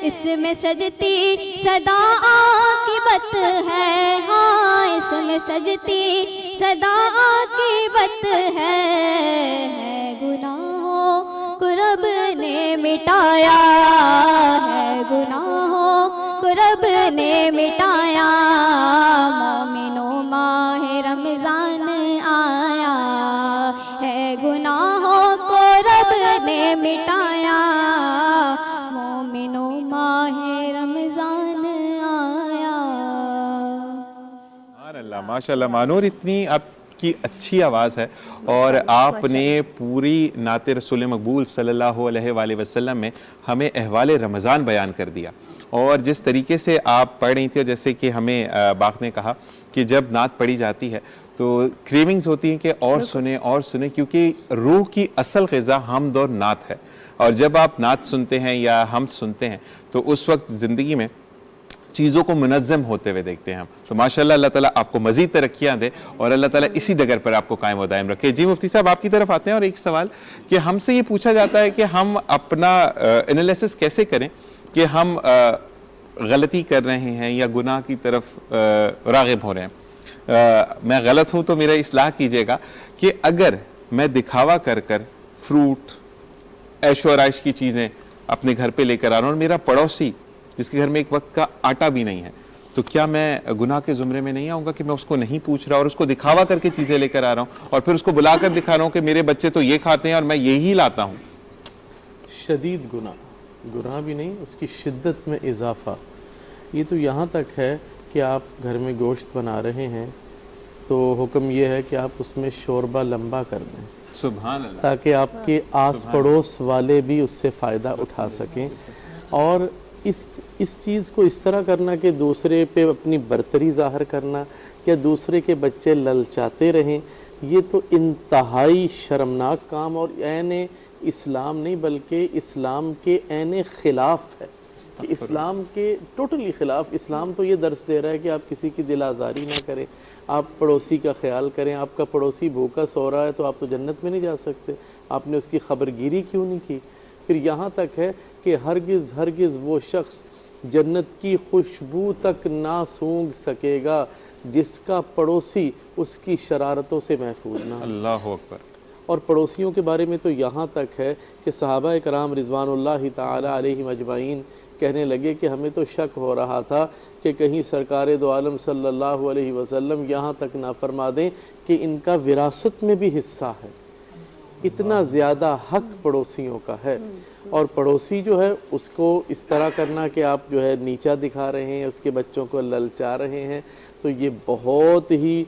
इसमें सजती सदा आक़िबत है, हाँ इसमें सजती सदा आक़िबत है। गुनाहों को रब ने मिटाया है, गुनाहों को रब ने मिटाया, मोमिनो माह रमज़ान आया है, गुनाहों को रब ने मिटाया, मोमिनो माह रमज़ान आया। अल्लाह माशाल्लाह मानूर, इतनी आपकी अच्छी आवाज़ है और आपने पूरी नात रसूल मकबूल सल्लल्लाहु अलैहि वसल्लम में हमें अहवाल रमज़ान बयान कर दिया। और जिस तरीके से आप पढ़ रही थी, और जैसे कि हमें बाक़ ने कहा कि जब नात पढ़ी जाती है तो क्रेविंग्स होती हैं कि और सुने, क्योंकि रूह की असल ग़िज़ा हम्द और नात है। और जब आप नात सुनते हैं या हम सुनते हैं तो उस वक्त ज़िंदगी में चीज़ों को मुनज़्ज़म होते हुए देखते हैं हम। तो माशाल्लाह अल्लाह ताला आपको मज़ीद तरक्कियाँ दे और अल्लाह ताला इसी डगर पर आपको कायम व दायम रखे। जी मुफ्ती साहब, आपकी तरफ आते हैं और एक सवाल कि हमसे ये पूछा जाता है कि हम अपना एनालिसिस कैसे करें कि हम गलती कर रहे हैं या गुनाह की तरफ राग़िब हो रहे हैं। मैं गलत हूँ तो मेरा इस्लाह कीजिएगा कि अगर मैं दिखावा कर फ्रूट ऐशो आराइश की चीज़ें अपने घर पे लेकर आ रहा हूँ और मेरा पड़ोसी जिसके घर में एक वक्त का आटा भी नहीं है, तो क्या मैं गुनाह के ज़ुमरे में नहीं आऊँगा कि मैं उसको नहीं पूछ रहा और उसको दिखावा करके चीज़ें लेकर आ रहा हूँ और फिर उसको बुलाकर दिखा रहा हूँ कि मेरे बच्चे तो ये खाते हैं और मैं यही लाता हूँ। शदीद गुनाह भी नहीं, उसकी शिद्दत में इजाफा। ये तो यहाँ तक है कि आप घर में गोश्त बना रहे हैं तो हुक्म ये है कि आप उसमें शोरबा लंबा कर दें, सुभान अल्लाह, ताकि आपके आस पड़ोस वाले भी उससे फ़ायदा उठा सकें। और इस चीज़ को इस तरह करना कि दूसरे पे अपनी बरतरी ज़ाहिर करना या दूसरे के बच्चे ललचाते रहें, ये तो इंतहाई शर्मनाक काम और ऐन इस्लाम नहीं बल्कि इस्लाम के ऐन ख़िलाफ़ है, कि इस्लाम के टोटली ख़िलाफ़। इस्लाम तो ये दर्स दे रहा है कि आप किसी की दिल आज़ारी ना करें, आप पड़ोसी का ख्याल करें। आपका पड़ोसी भूखा सो रहा है तो आप तो जन्नत में नहीं जा सकते, आपने उसकी खबरगिरी क्यों नहीं की? फिर यहाँ तक है कि हरगिज़ वो शख्स जन्नत की खुशबू तक ना सूंघ सकेगा जिसका पड़ोसी उसकी शरारतों से महफूज ना। अल्लाह अकबर। और पड़ोसियों के बारे में तो यहाँ तक है कि सहाबा कराम रिज़वानुल्लाहि ताला अलैहिम अजमाइन कहने लगे कि हमें तो शक हो रहा था कि कहीं सरकार दो आलम सल्लल्लाहु अलैहि वसल्लम यहाँ तक ना फरमा दें कि इनका विरासत में भी हिस्सा है। इतना ज़्यादा हक पड़ोसियों का है। और पड़ोसी जो है उसको इस तरह करना कि आप जो है नीचा दिखा रहे हैं, उसके बच्चों को ललचा रहे हैं, तो ये बहुत ही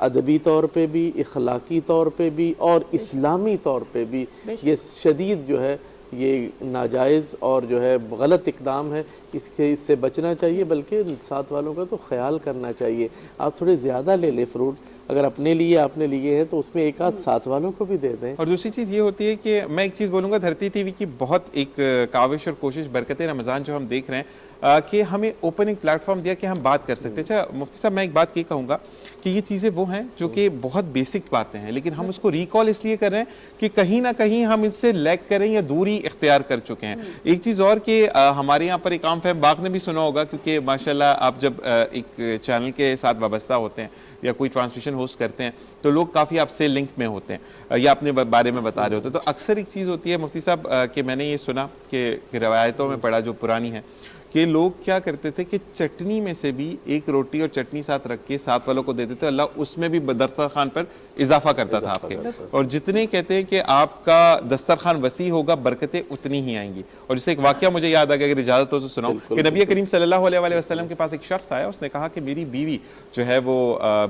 अदबी तौर पे भी, इखलाकी तौर पे भी और इस्लामी तौर पे भी ये शदीद जो है ये नाजायज़ और जो है गलत इक़दाम है। इससे बचना चाहिए, बल्कि साथ वालों का तो ख्याल करना चाहिए। आप थोड़े ज़्यादा ले लें फ्रूट, अगर अपने लिए आपने लिए हैं तो उसमें एक आध साथ वालों को भी दे दें। और दूसरी चीज़ ये होती है कि मैं एक चीज़ बोलूँगा, धरती टीवी की बहुत एक काविश और कोशिश बरकत रमज़ान जो हम देख रहे हैं कि हमें ओपन एक प्लेटफॉर्म दिया कि हम बात कर सकते हैं। अच्छा मुफ्ती साहब, मैं एक बात ये कहूँगा कि ये चीज़ें वो हैं जो कि बहुत बेसिक बातें हैं, लेकिन हम उसको रिकॉल इसलिए कर रहे हैं कि कहीं ना कहीं हम इससे लैग करें या दूरी इख्तियार कर चुके हैं। एक चीज़ और कि हमारे यहाँ पर एक आम फहम बाक़ ने भी सुना होगा, क्योंकि माशाल्लाह आप जब एक चैनल के साथ वाबस्ता होते हैं या कोई ट्रांसमिशन होस्ट करते हैं तो लोग काफ़ी आपसे लिंक में होते हैं या अपने बारे में बता रहे होते हैं। तो अक्सर एक चीज़ होती है मुफ्ती साहब कि मैंने ये सुना कि रवायतों में पढ़ा जो पुरानी है कि लोग क्या करते थे कि चटनी में से भी एक रोटी और चटनी साथ रख के साथ वालों को देते थे, अल्लाह उसमें भी दस्तरखान पर इजाफा करता था आपके। और जितने कहते हैं कि आपका दस्तरखान वसी होगा, बरकतें उतनी ही आएंगी। और जिससे एक वाकया मुझे याद आ गया, अगर इजाज़त हो तो सुनाऊं कि नबी करीम सल्लल्लाहु अलैहि वसल्लम के पास एक शख्स आया, उसने कहा कि मेरी बीवी जो है वो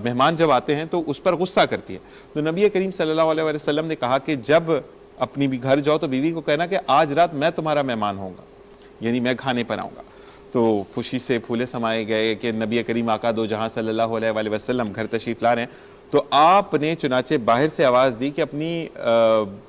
मेहमान जब आते हैं तो उस पर गुस्सा करती है। तो नबी करीम सल्लल्लाहु अलैहि वसल्लम ने कहा कि जब अपनी भी घर जाओ तो बीवी को कहना कि आज रात मैं तुम्हारा मेहमान होऊंगा, यानी मैं खाने पर आऊँगा। तो खुशी से फूले समाए गए कि नबी करीम आका दो जहां सल्लल्लाहु अलैहि वसल्लम घर तशरीफ ला रहे हैं। تو آپ نے چنانچہ باہر سے آواز دی کہ اپنی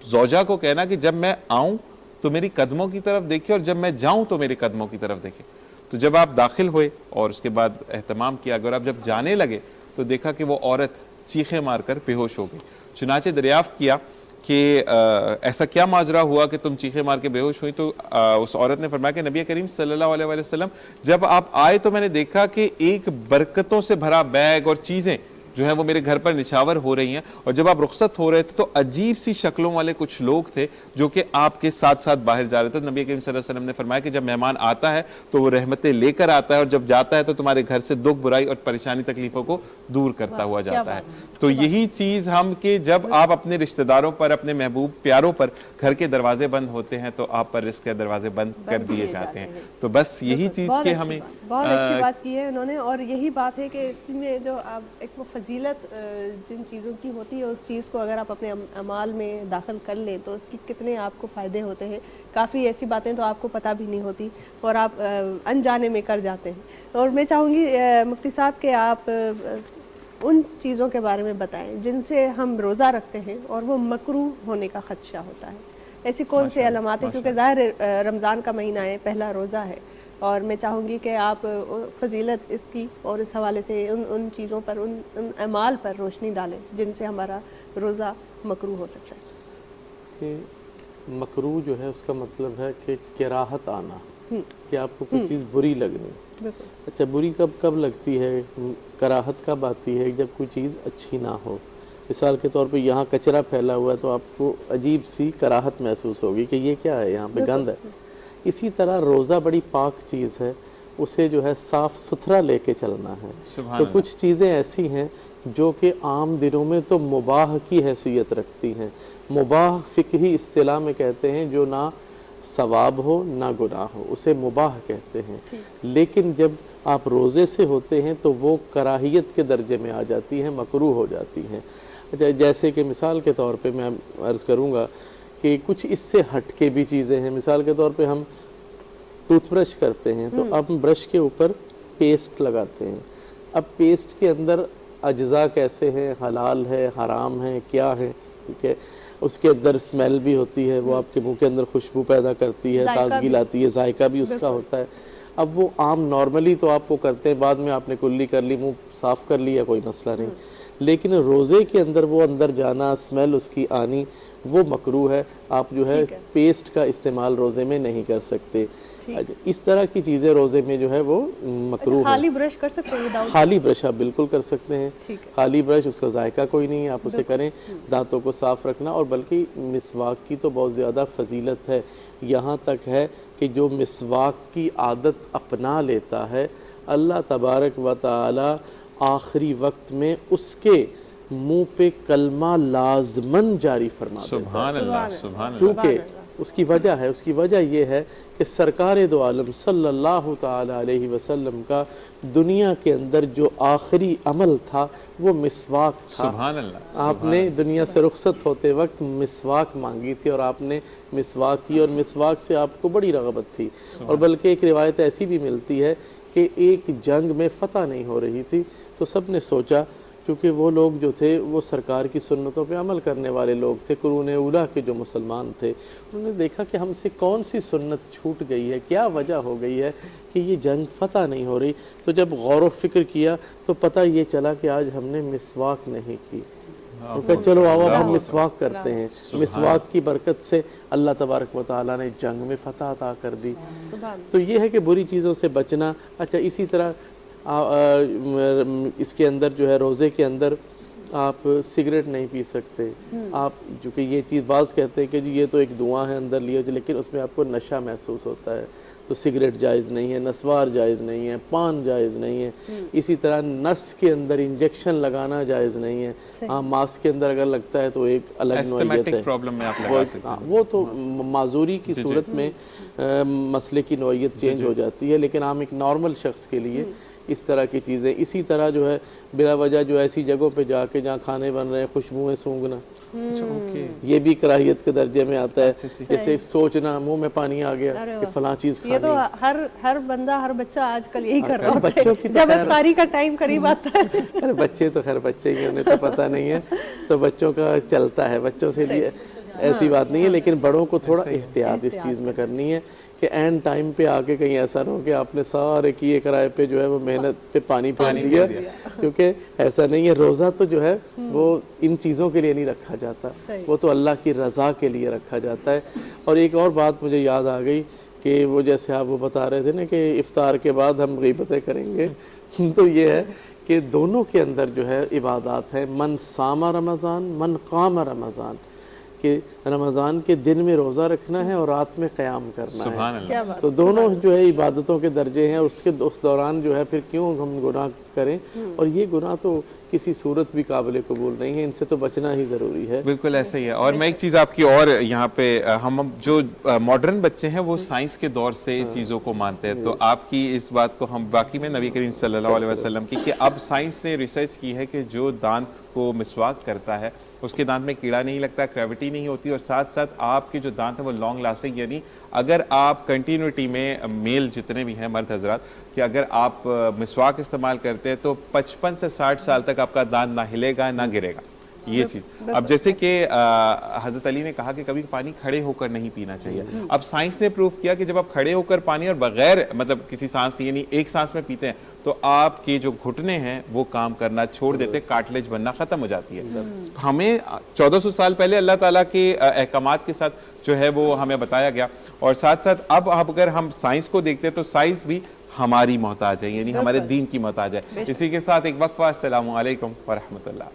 زوجہ کو کہنا کہ جب میں آؤں تو میری قدموں کی طرف دیکھے اور جب میں جاؤں تو میری قدموں کی طرف دیکھے. تو جب آپ داخل ہوئے اور اس کے بعد اہتمام کیا اگر آپ جب جانے لگے تو دیکھا کہ وہ عورت چیخیں مار کر بے ہوش ہو گئی. چنانچہ دریافت کیا کہ ایسا کیا ماجرا ہوا کہ تم چیخیں مار کے بے ہوش ہوئی؟ تو اس عورت نے فرمایا کہ نبی کریم صلی اللہ علیہ وسلم جب آپ آئے تو میں نے دیکھا کہ ایک برکتوں سے بھرا بیگ اور چیزیں جو ہیں وہ میرے گھر پر نشاور ہو رہی ہیں, اور جب آپ رخصت ہو رہے تھے تو عجیب سی شکلوں والے کچھ لوگ تھے جو کہ آپ کے ساتھ ساتھ باہر جا رہے تھے. نبی کریم صلی اللہ علیہ وسلم نے فرمایا کہ جب مہمان آتا ہے تو وہ رحمتیں لے کر آتا ہے, اور جب جاتا ہے تو تمہارے گھر سے دکھ برائی اور پریشانی تکلیفوں کو دور کرتا ہوا جاتا ہے. تو یہی چیز ہم کہ جب آپ اپنے رشتہ داروں پر, اپنے محبوب پیاروں پر گھر کے دروازے بند ہوتے ہیں تو آپ پر رزق کے دروازے بند کر دیے جاتے ہیں. تو بس یہی چیز کہ ہمیں بہت اچھی بات کی ہے انہوں نے, اور یہی بات ہے کہ اس میں جو آپ ایک وہ فضیلت جن چیزوں کی ہوتی ہے اس چیز کو اگر آپ اپنے اعمال میں داخل کر لیں تو اس کی کتنے آپ کو فائدے ہوتے ہیں. کافی ایسی باتیں تو آپ کو پتہ بھی نہیں ہوتی اور آپ انجانے میں کر جاتے ہیں. اور میں چاہوں گی مفتی صاحب کہ آپ ان چیزوں کے بارے میں بتائیں جن سے ہم روزہ رکھتے ہیں اور وہ مکروہ ہونے کا خدشہ ہوتا ہے. ایسی کون سے علامات ہیں؟ کیونکہ ظاہر رمضان کا مہینہ ہے, پہلا روزہ ہے, اور میں چاہوں گی کہ آپ فضیلت اس کی اور اس حوالے سے ان چیزوں پر, ان اعمال پر روشنی ڈالیں جن سے ہمارا روزہ مکروہ ہو سکتا ہے. کہ مکروہ جو ہے اس کا مطلب ہے کہ کراہت آنا, کہ آپ کو کوئی چیز بری لگنی. اچھا, بری کب لگتی ہے؟ کراہت کب آتی ہے؟ جب کوئی چیز اچھی نہ ہو. مثال کے طور پہ یہاں کچرا پھیلا ہوا ہے تو آپ کو عجیب سی کراہت محسوس ہوگی کہ یہ کیا ہے, یہاں پہ گند ہے. اسی طرح روزہ بڑی پاک چیز ہے, اسے جو ہے صاف ستھرا لے کے چلنا ہے. تو کچھ چیزیں ایسی ہیں جو کہ عام دنوں میں تو مباح کی حیثیت رکھتی ہیں. مباح فقہی اصطلاح میں کہتے ہیں جو نہ ثواب ہو نہ گناہ ہو, اسے مباح کہتے ہیں. لیکن جب آپ روزے سے ہوتے ہیں تو وہ کراہیت کے درجے میں آ جاتی ہیں, مکروہ ہو جاتی ہیں. اچھا, جیسے کہ مثال کے طور پہ میں عرض کروں گا کہ کچھ اس سے ہٹ کے بھی چیزیں ہیں. مثال کے طور پہ ہم ٹوتھ برش کرتے ہیں تو اب ہم برش کے اوپر پیسٹ لگاتے ہیں. اب پیسٹ کے اندر اجزاء کیسے ہیں, حلال ہے, حرام ہے, کیا ہے, ٹھیک ہے. اس کے اندر اسمیل بھی ہوتی ہے, وہ آپ کے منہ کے اندر خوشبو پیدا کرتی ہے, تازگی لاتی ہے, ذائقہ بھی اس کا ہوتا ہے. اب وہ عام نارملی تو آپ کو کرتے ہیں, بعد میں آپ نے کلی کر لی, منہ صاف کر لیا, کوئی مسئلہ نہیں. لیکن روزے کے اندر وہ اندر جانا, اسمیل اس کی آنی, وہ مکروہ ہے. آپ جو ہے پیسٹ کا استعمال روزے میں نہیں کر سکتے. اس طرح کی چیزیں روزے میں جو ہے وہ مکروہ ہے. خالی برش کر سکتے ہیں؟ خالی برش آپ بالکل کر سکتے ہیں. خالی برش, اس کا ذائقہ کوئی نہیں ہے, آپ اسے کریں. دانتوں کو صاف رکھنا, اور بلکہ مسواک کی تو بہت زیادہ فضیلت ہے. یہاں تک ہے کہ جو مسواک کی عادت اپنا لیتا ہے, اللہ تبارک و تعالی آخری وقت میں اس کے منہ پہ کلمہ لازماً جاری فرما دیتا ہے. سبحان اللہ, سبحان اللہ. کیونکہ اس کی وجہ ہے, اس کی وجہ یہ ہے کہ سرکار دو عالم صلی اللہ تعالی علیہ وسلم کا دنیا کے اندر جو آخری عمل تھا وہ مسواک تھا. سبحان اللہ. آپ نے دنیا سے رخصت ہوتے وقت مسواک مانگی تھی اور آپ نے مسواک کی, اور مسواک سے آپ کو بڑی رغبت تھی. اور بلکہ ایک روایت ایسی بھی ملتی ہے کہ ایک جنگ میں فتح نہیں ہو رہی تھی تو سب نے سوچا, کیونکہ وہ لوگ جو تھے وہ سرکار کی سنتوں پہ عمل کرنے والے لوگ تھے, قرون اولیٰ کے جو مسلمان تھے, انہوں نے دیکھا کہ ہم سے کون سی سنت چھوٹ گئی ہے, کیا وجہ ہو گئی ہے کہ یہ جنگ فتح نہیں ہو رہی. تو جب غور و فکر کیا تو پتہ یہ چلا کہ آج ہم نے مسواک نہیں کی. کہ چلو آؤ ہم مسواک کرتے ہیں. مسواک کی برکت سے اللہ تبارک و تعالیٰ نے جنگ میں فتح عطا کر دی. تو یہ ہے کہ بری چیزوں سے بچنا. اچھا, اسی طرح اس کے اندر جو ہے روزے کے اندر آپ سگریٹ نہیں پی سکتے. آپ جو کہ یہ چیز بعض کہتے ہیں کہ جی یہ تو ایک دعا ہے اندر لیے, لیکن اس میں آپ کو نشہ محسوس ہوتا ہے, تو سگریٹ جائز نہیں ہے, نسوار جائز نہیں ہے, پان جائز نہیں ہے. اسی طرح نس کے اندر انجیکشن لگانا جائز نہیں ہے. ہاں, ماسک کے اندر اگر لگتا ہے تو ایک الگ نوعیت ہے, وہ تو معذوری کی صورت میں مسئلے کی نوعیت چینج ہو جاتی ہے. لیکن عام ایک نارمل شخص کے لیے اس طرح کی چیزیں. اسی طرح جو ہے بلا وجہ جو ایسی جگہوں پہ جا کے جہاں کھانے بن رہے ہیں خوشبوئیں سونگھنا, یہ بھی کراہیت کے درجے میں آتا ہے. جیسے سوچنا منہ میں پانی آ گیا کہ فلاں چیز یہ تو کھانی. ہر بندہ ہر بچہ آج کل یہی کر رہا ہوتا ہے جب افطاری کا ٹائم قریب آتا ہے. ارے بچے تو خیر بچے ہی ہیں, انہیں تو پتہ نہیں ہے, تو بچوں کا چلتا ہے, بچوں سے لیے ایسی بات نہیں ہے. لیکن بڑوں کو تھوڑا احتیاط اس چیز میں کرنی ہے کہ اینڈ ٹائم پہ آ کے کہیں ایسا نہ ہو کہ آپ نے سارے کیے کرائے پہ جو ہے وہ محنت پہ پانی پھیر دیا, کیونکہ ایسا نہیں ہے. روزہ تو جو ہے وہ ان چیزوں کے لیے نہیں رکھا جاتا, وہ تو اللہ کی رضا کے لیے رکھا جاتا ہے. اور ایک اور بات مجھے یاد آ گئی کہ وہ جیسے آپ وہ بتا رہے تھے نا کہ افطار کے بعد ہم غیبتیں کریں گے, تو یہ ہے کہ دونوں کے اندر جو ہے عبادات ہیں. من صام رمضان من قام رمضان, کہ رمضان کے دن میں روزہ رکھنا ہے اور رات میں قیام کرنا ہے. تو دونوں جو ہے عبادتوں کے درجے ہیں. اس دوران جو ہے پھر کیوں ہم گناہ کریں, اور یہ گناہ تو کسی صورت بھی قابل قبول نہیں ہے, ان سے تو بچنا ہی ضروری ہے. بالکل ایسا ہی ہے. اور میں ایک چیز آپ کی اور یہاں پہ, ہم جو ماڈرن بچے ہیں وہ سائنس کے دور سے چیزوں کو مانتے ہیں, تو آپ کی اس بات کو ہم باقی میں نبی کریم صلی اللہ علیہ وسلم کی کہ اب سائنس نے ریسرچ کی ہے کہ جو دانت کو مسواک کرتا ہے اس کے دانت میں کیڑا نہیں لگتا, کریوٹی نہیں ہوتی, اور ساتھ ساتھ آپ کے جو دانت ہیں وہ لانگ لاسٹنگ, یعنی اگر آپ کنٹینیوٹی میں میل جتنے بھی ہیں مرد حضرات کہ اگر آپ مسواک استعمال کرتے ہیں تو 55 سے 60 سال تک آپ کا دانت نہ ہلے گا نہ گرے گا. یہ چیز اب جیسے کہ حضرت علی نے کہا کہ کبھی پانی کھڑے ہو کر نہیں پینا چاہیے. اب سائنس نے پروف کیا کہ جب آپ کھڑے ہو کر پانی اور بغیر مطلب کسی سانس یعنی ایک سانس میں پیتے ہیں تو آپ کے جو گھٹنے ہیں وہ کام کرنا چھوڑ دیتے, کارٹلیج بننا ختم ہو جاتی ہے. ہمیں 1400 سال پہلے اللہ تعالیٰ کے احکامات کے ساتھ جو ہے وہ ہمیں بتایا گیا, اور ساتھ ساتھ اب اگر ہم سائنس کو دیکھتے ہیں تو سائنس بھی ہماری محتاج ہے, یعنی ہمارے دین کی محتاج ہے. اسی کے ساتھ ایک وقفہ. السلام علیکم ورحمۃ اللہ.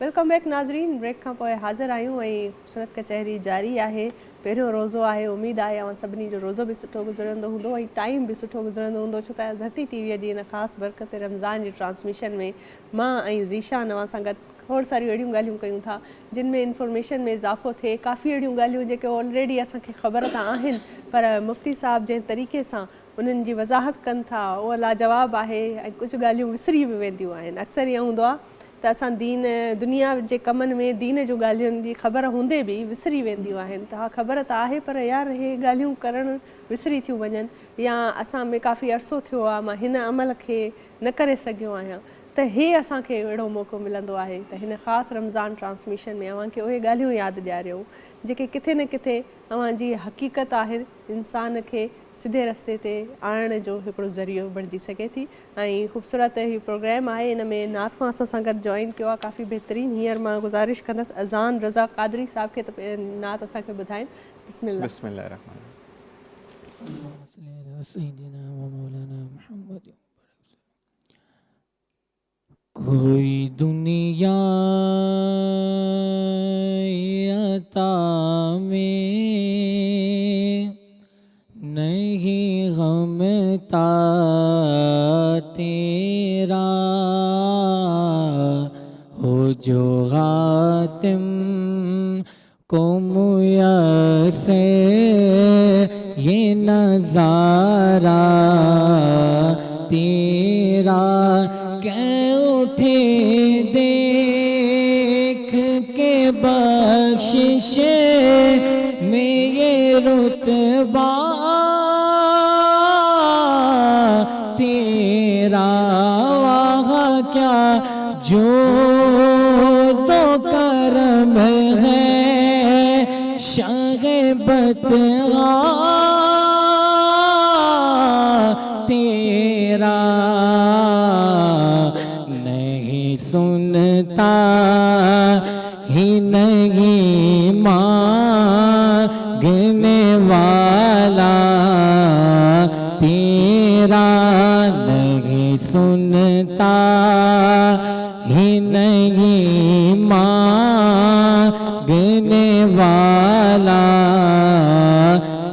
वेलकम बैक नाज़रीन. ब्रेक खां पोइ हाज़िर आहियूं ऐं ख़ूबसूरत कचहरी जारी आहे. पहिरियों रोज़ो आहे, उमेद आहे अवां सभिनी जो रोज़ो बि सुठो गुज़रंदो हूंदो ऐं टाइम बि सुठो गुज़रंदो हूंदो, छो त धरती टीवीअ जी इन ख़ासि बरकत रमज़ान जी ट्रांसमिशन में मां ऐं ज़ीशान अवां सां गॾु खोड़ सारियूं अहिड़ियूं ॻाल्हियूं कयूं था जिन में इंफॉर्मेशन में इज़ाफ़ो थिए. काफ़ी अहिड़ियूं ॻाल्हियूं जेके ऑलरेडी असांखे ख़बर त आहिनि, पर मुफ़्ती साहब जंहिं तरीक़े सां उन्हनि जी वज़ाहत कनि था उहा लाजवाब आहे ऐं कुझु ॻाल्हियूं विसरी बि वेंदियूं आहिनि. अक्सर ईअं हूंदो आहे त असां दुनिया जे कमनि में दीन जूं ॻाल्हियुनि जी ख़बर हूंदे बि विसरी वेंदियूं आहिनि. त हा ख़बर त आहे पर यार इहे ॻाल्हियूं करणु विसरी थियूं वञनि, या असां में काफ़ी अरसो थियो आहे मां हिन अमल खे न करे सघियो आहियां, त हे असांखे अहिड़ो मौक़ो मिलंदो आहे त हिन ख़ासि रमज़ान ट्रांसमिशन में अव्हांखे उहे ॻाल्हियूं यादि ॾियारियूं जेके किथे न किथे अव्हांजी हक़ीक़त आहिनि, इंसान खे सिधे रस्ते ते आणण जो हिकिड़ो ज़रियो बणिजी सघे थी. ऐं ख़ूबसूरत हीउ प्रोग्राम आहे, हिन में नात खां असां सां गॾु जॉइन कयो आहे काफ़ी बहितरीनु. हींअर मां गुज़ारिश कंदसि अज़ान रज़ा क़ादरी साहिब खे त नात असांखे ॿुधाइनि. बिस्मिल्लाह. बिस्मिल्लाह रहमान. कोई दुनिया अता में नहीं गमता तेरा, हो जो गातिम को मुयस्सर ये नज़ारा तेरा, के उठे देख के बख्शिश में ये रुतबा तेरा, वहाँ क्या जो तो करम है शाग़बत तेरा, नहीं सुनता ही नहीं मांगने वाला तेरा, नहीं सुनता ही नहीं मांगने वाला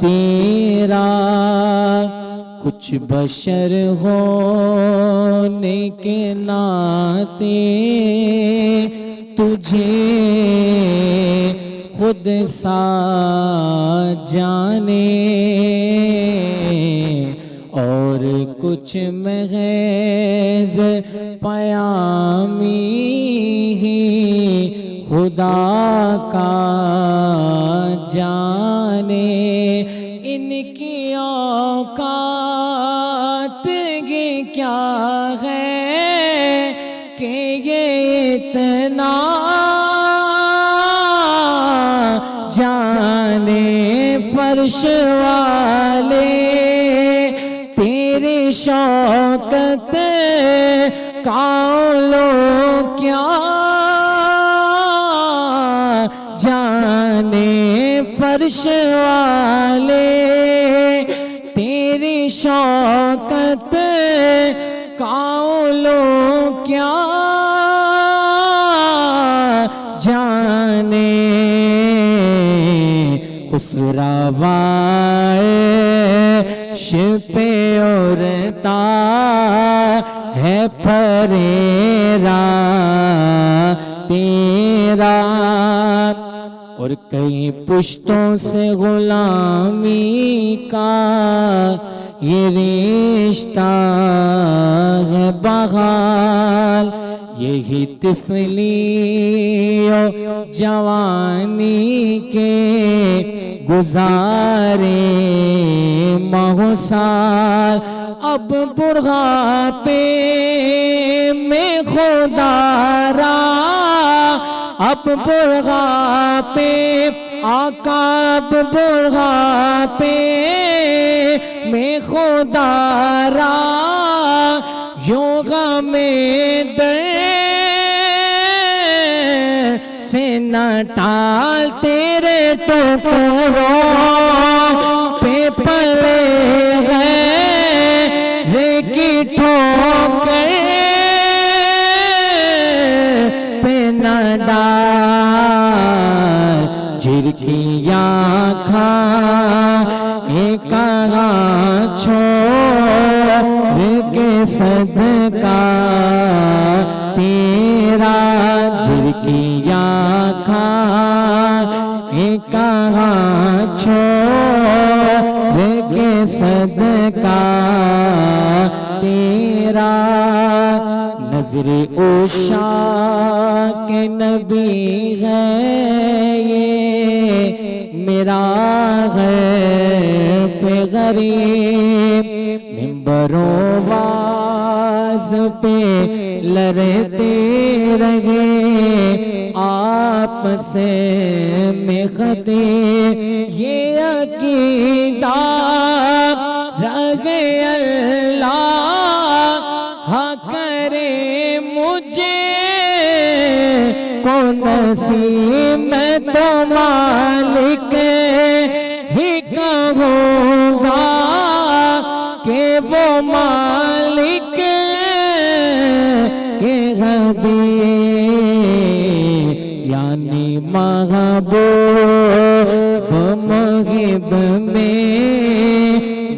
तेरा, کچھ بشر ہونے کے ناطے تجھے خود سا جانے، اور کچھ محض پیامی ہی خدا کا جانے، ان کی اوقات یہ کیا ہے کہ یہ اتنا جانے، فرش والے تیری شوکت کالو کیا جانے، فرش والے تیری شوکت کالو کیا جانے، خسروائے شپے اڑتا ہے پھریرا تیرا، اور کئی پشتوں سے غلامی کا یہ رشتہ ہے بحال، یہی طفلی و جوانی کے گزارے ماہ سال، اب بڑھاپے میں خدا را، اب بڑھاپے آقا، اب بڑھاپے میں خدا را، یوں غم در سے نہ ٹال، تیرے ٹکڑوں پہ پلے ہیں ریکی ٹھوکر پہ نہ ڈال، جھرکیاں کھا ایک چھوڑ کے صدقہ تیرا، جھرکیاں کھا ایک چھوڑ کے صدقہ تیرا، نظر عشاق کے نبی ہے یہ میرا غیب غریب، منبروں واز پہ لڑتے رہے آپ سے میں خطیب، یہ عقیدہ رہے اللہ کرے مجھے کو نصیب، میں تو مالک ہی کہوں گا کہ وہ مالک کے حبیب، یعنی محبوب محب میں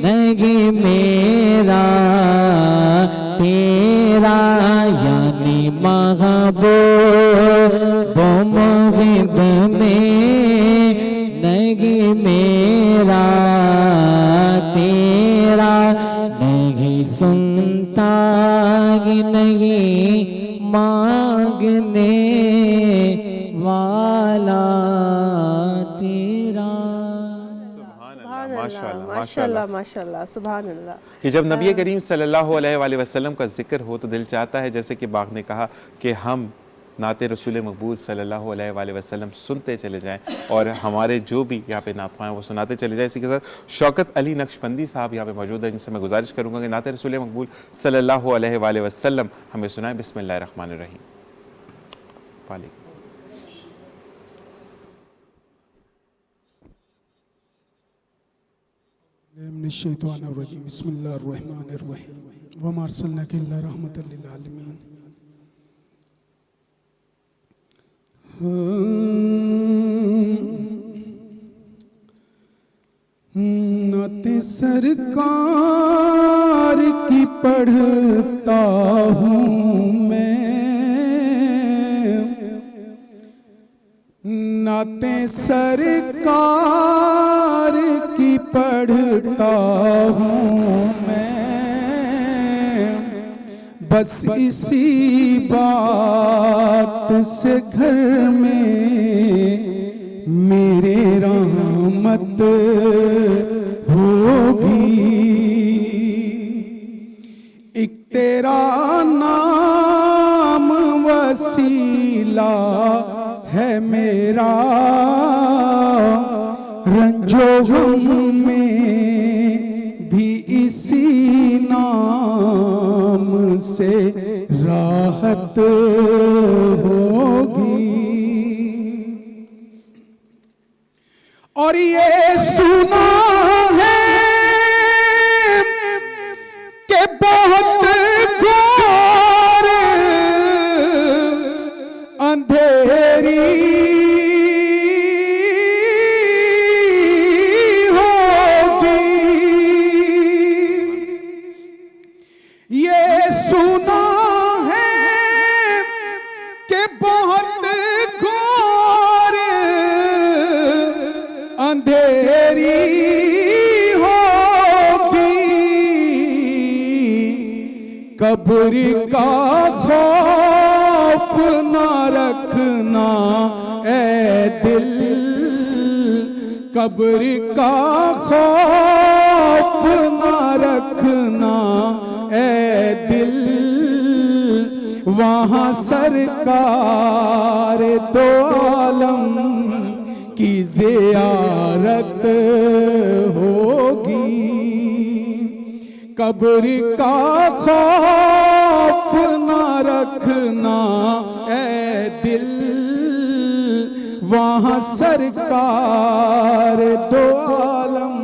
نہیں میرا تیرا، یعنی محبوب محب میں نہیں میرا تیرا، نہیں سنتا نہیں مانگنے والا تیرا۔ ماشاءاللہ ماشاءاللہ سبحان اللہ۔ کہ جب نبی کریم صلی اللہ علیہ وآلہ وسلم کا ذکر ہو تو دل چاہتا ہے جیسے کہ باغ نے کہا کہ ہم نعت رسول مقبول صلی اللہ علیہ وآلہ وسلم سنتے چلے جائیں اور ہمارے جو بھی یہاں پہ نعت خواہ ہیں وہ سناتے چلے جائیں۔ اسی کے ساتھ شوکت علی نقشبندی صاحب یہاں پہ موجود ہیں، جن سے میں گزارش کروں گا کہ نعت رسول مقبول صلی اللہ علیہ وآلہ وسلم ہمیں سنائیں۔ بسم اللہ الرحمن الرحیم۔ وعلیکم من الشیطان الرجیم، بسم اللہ الرحمن الرحیم، وما ارسلناک الا رحمۃ للعالمین۔ نعت सरकार की पढ़ता हूँ मैं, नाते सरकार की पढ़ता हूँ मैं, बस इसी बात से घर में मेरे रहमत होगी। एक तेरा नाम वसीला है मेरा, रंजो गम में भी इसी नाम से राहत होगी। और ये सुना है कि बहुत घोर अंधेरी होगी, ये सुना है कि बहुत घोर अंधेरी होगी। कब्र का खौफ ना रखना ए दिल, कब्र का खौफ ना रखना ए दिल, वहाँ सरकार दो आलम की ज़ियारत होगी। कब्र का खौफ ना रखना ए दिल, वहाँ सरकार दो आलम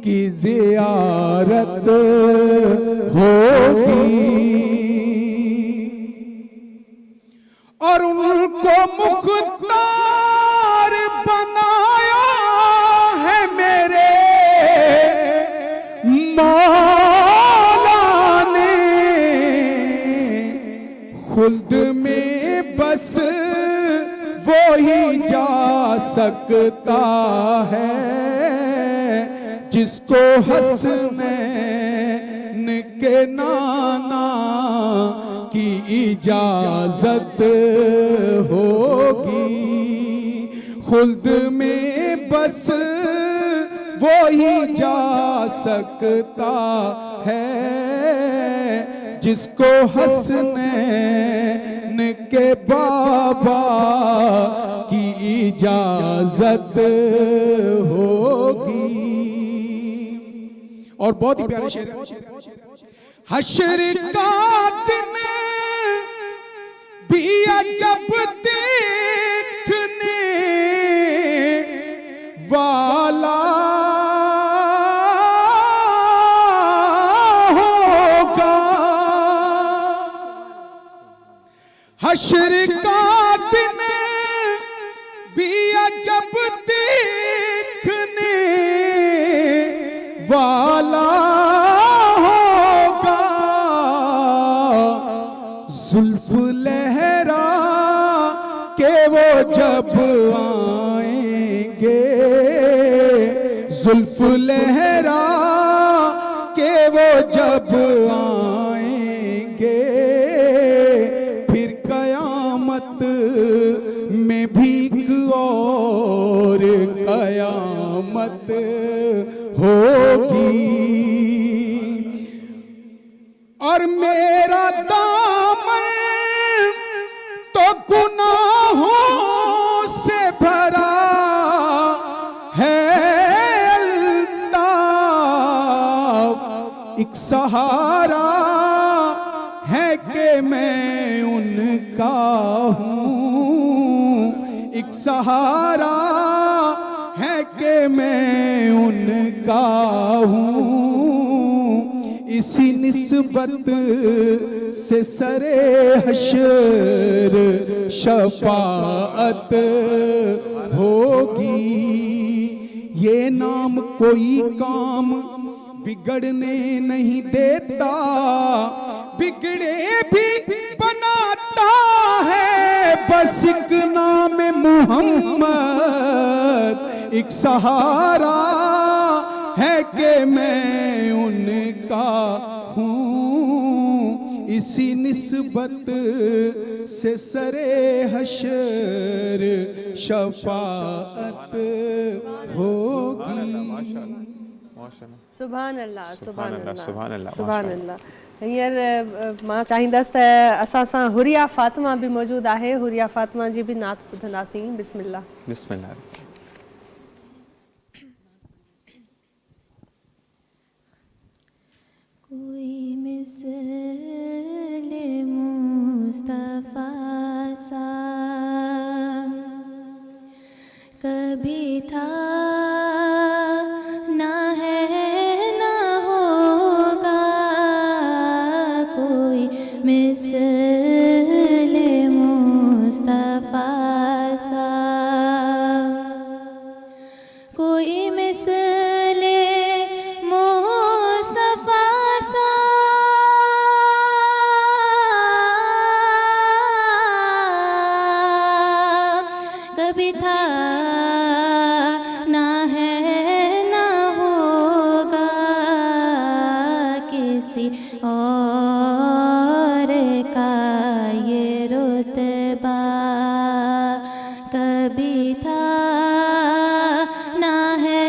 की ज़ियारत होगी। और उनको मुख्तार बनाया है मेरे मौला ने, खुल्द में बस वो ही जा सकता है जिसको हसनैन के नाना की इजाजत होगी। खुल्द में बस वो ही जा सकता है जिसको हसनैन के बाबा की इजाजत होगी। और बहुत ही प्यारे शेर है, हश्र का दिन भी अजब देखने वाला होगा। हश्र का दिन भी अजब देखने वाला होगा। जुल्फ लहरा के वो जब आएंगे, जुल्फ लहरा के वो जब आएंगे, फिर कयामत में भीख और कयामत होगी। और मेरा दामन तो गुनाहों से भरा है अल्ताफ, एक सहारा है कि मैं उनका हूँ, एक सहारा है कि मैं उनका हूँ। इसी निस्बत से सरे हश्र शफाअत होगी। ये नाम कोई काम बिगड़ने नहीं देता, बिगड़े भी बनाता है। बस एक नाम मोहम्मद एक सहारा है कि मैं उनका हूँ, इसी निस्बत से सरे हशर शफाअत होगी। सुभान अल्लाह, सुभान अल्लाह, सुभान अल्लाह, सुभान अल्लाह। हींअर मां चाहींदसि त असां सां हुरिया फातिमा बि मौजूदु आहे। हुरिया फातिमा जी बि नात ॿुधंदासीं। बिस्मिल्लाह। बिस्मिल्लाह। कोई मिसले मुस्तफा सा कभी था ना है ना होगा, कोई मिसले मुस्तफा सा, कोई मिसले मुस्तफा सा कभी था ना है ना होगा, किसी और का ये रुतबा कभी था ना है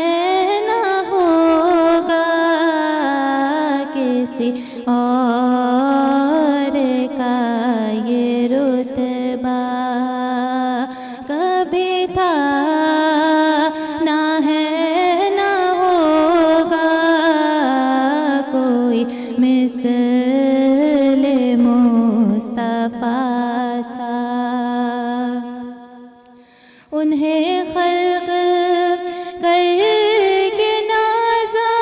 ना होगा, किसी और का ये रुतबा कभी था ना है ना होगा, कोई मिसले मुस्तफा सा। उन्हें खल्क करके नाज़ा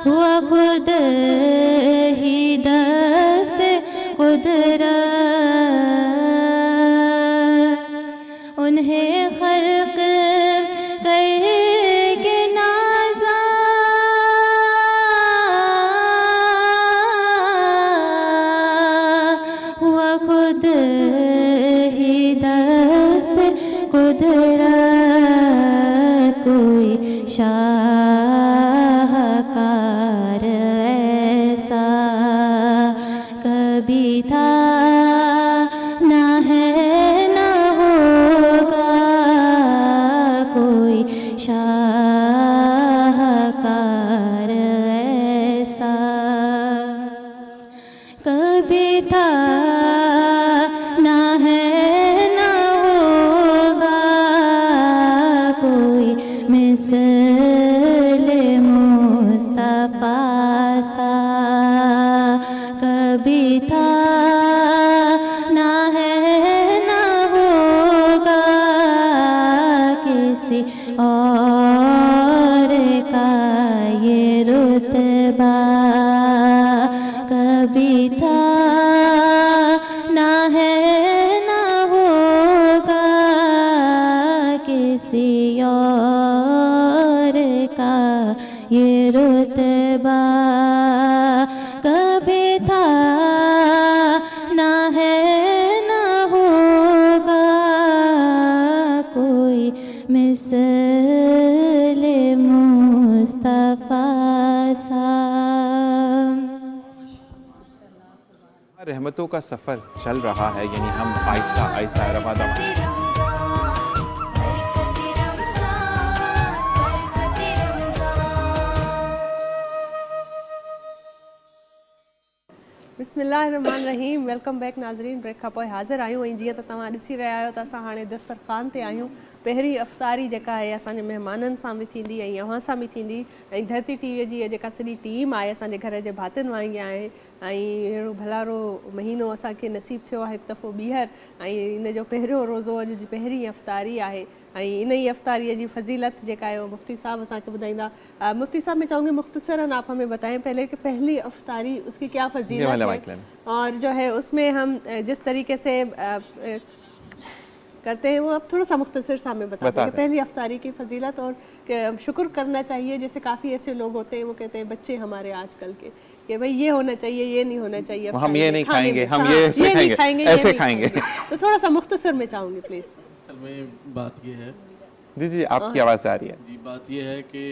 हुआ खुद ही दस्त कुदरत, उन्हें खल्क करके नाज़ा हुआ खुद ही दस्त कुदरत, कोई शाहकार ऐसा कभी था ना है ना होगा, कोई शाहकार ऐसा कभी था ना है ना होगा, कोई मिसले मुस्तफा सा कभी था ना है ना होगा, किसी और का ये रुतबा कभी था ना है ना होगा, किसी और का ये रुतबा कभी था ना है ना होगा, कोई मिसले मुस्तफा सा। रहमतों का सफ़र चल रहा है, यानी हम आहिस्ता आहिस्ता रवादा बिस्मिल्लाहिर्रहमानिर्रहीम। वेलकम बैक नाज़रीन। ब्रेक खां पोइ हाज़िर आहियूं ऐं जीअं त तव्हां ॾिसी रहिया आहियो त असां हाणे दस्तरख़ान ते आहियूं। पहिरीं अफ़्तारी जेका आहे असांजे महिमाननि सां बि थींदी ऐं अव्हां सां बि थींदी, ऐं धरती टीवीअ जी जेका सॼी टीम आहे असांजे घर जे भातियुनि वांगुरु आहे। ऐं अहिड़ो भलारो महीनो असांखे नसीबु थियो आहे हिकु दफ़ो ॿीहर, ऐं इन जो पहिरियों रोज़ो अॼु जी पहिरीं अफ़्तारी आहे। ऐं इन ई अफ़्तारीअ जी फज़ीलत जेका आहे मुफ्ती साहब असांखे ॿुधाईंदा। मुफ्ती साहब मैं चाहूँगी मुख्तसरन आप हमें बताएं पहले कि पहली अफ़्तारी उसकी क्या फजीलत है देख लेना। और जो है उसमें हम जिस तरीके से करते हैं वो अब थोड़ा सा मुख्तसर सा हमें बताते हैं कि पहली अफ्तारी की फजीलत और शुक्र करना चाहिए। जैसे काफ़ी ऐसे लोग होते हैं वो कहते हैं बच्चे हमारे आजकल के कि भाई ये होना चाहिए, ये नहीं होना चाहिए, हम ये नहीं खाएंगे, हम हाँ, ये ऐसे नहीं खाएंगे, ये ऐसे नहीं खाएंगे। तो थोड़ा सा मुख्तसर में चाहूँगी प्लीज़। असल में बात ये है जी जी, आपकी आवाज़ आ रही है। जी, बात ये है कि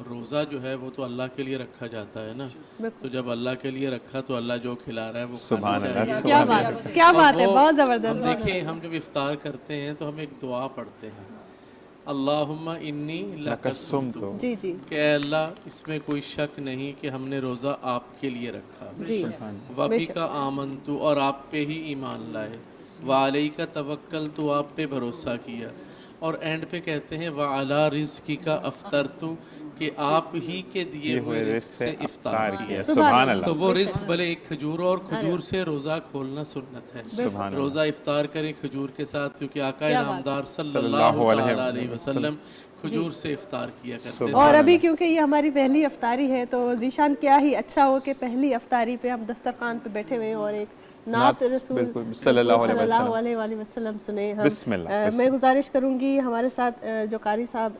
रोज़ा जो है वो तो अल्लाह के लिए रखा जाता है ना, तो जब अल्लाह के लिए रखा तो अल्लाह जो खिला रहा है वो सुभान अल्लाह, चाहिए। क्या बात है, क्या बात है, बहुत ज़बरदस्त। हम देखें, हम जब इफ्तार करते हैं तो हम एक दुआ पढ़ते हैं, अल्लाहुम्मा इन्नी लकस्सुमतु, जी जी, कि अल्लाह इसमें कोई शक नहीं कि हमने रोज़ा आपके लिए रखा, जी वबी का आमंतु, और आप पे ही ईमान लाए, वालई का तवक्कल, तो आप पे भरोसा किया, और एंड पे कहते हैं वाला रिज़्क़ी का अफ्तरतु, कि आप ही के दिए हुए रिज़्क़ से इफ्तार किया। सुभान अल्लाह। तो वो रिज़्क़ भले एक खजूर, और खजूर से रोज़ा खोलना सुन्नत है। रोज़ा इफ्तार करें खजूर के साथ, क्योंकि आका नामदार सल्लल्लाहु अलैहि वसल्लम खजूर से इफ्तार किया करते थे। और अभी क्योंकि ये हमारी पहली अफ्तारी है तो जीशान क्या ही अच्छा हो कि पहली अफ्तारी पे हम दस्तरखान पे बैठे हुए हैं और एक नात रसूल सल्लल्लाहु अलैहि वसल्लम सुने हम। बिस्मिल्लाह। मैं गुजारिश करूंगी हमारे साथ जो कारी साहब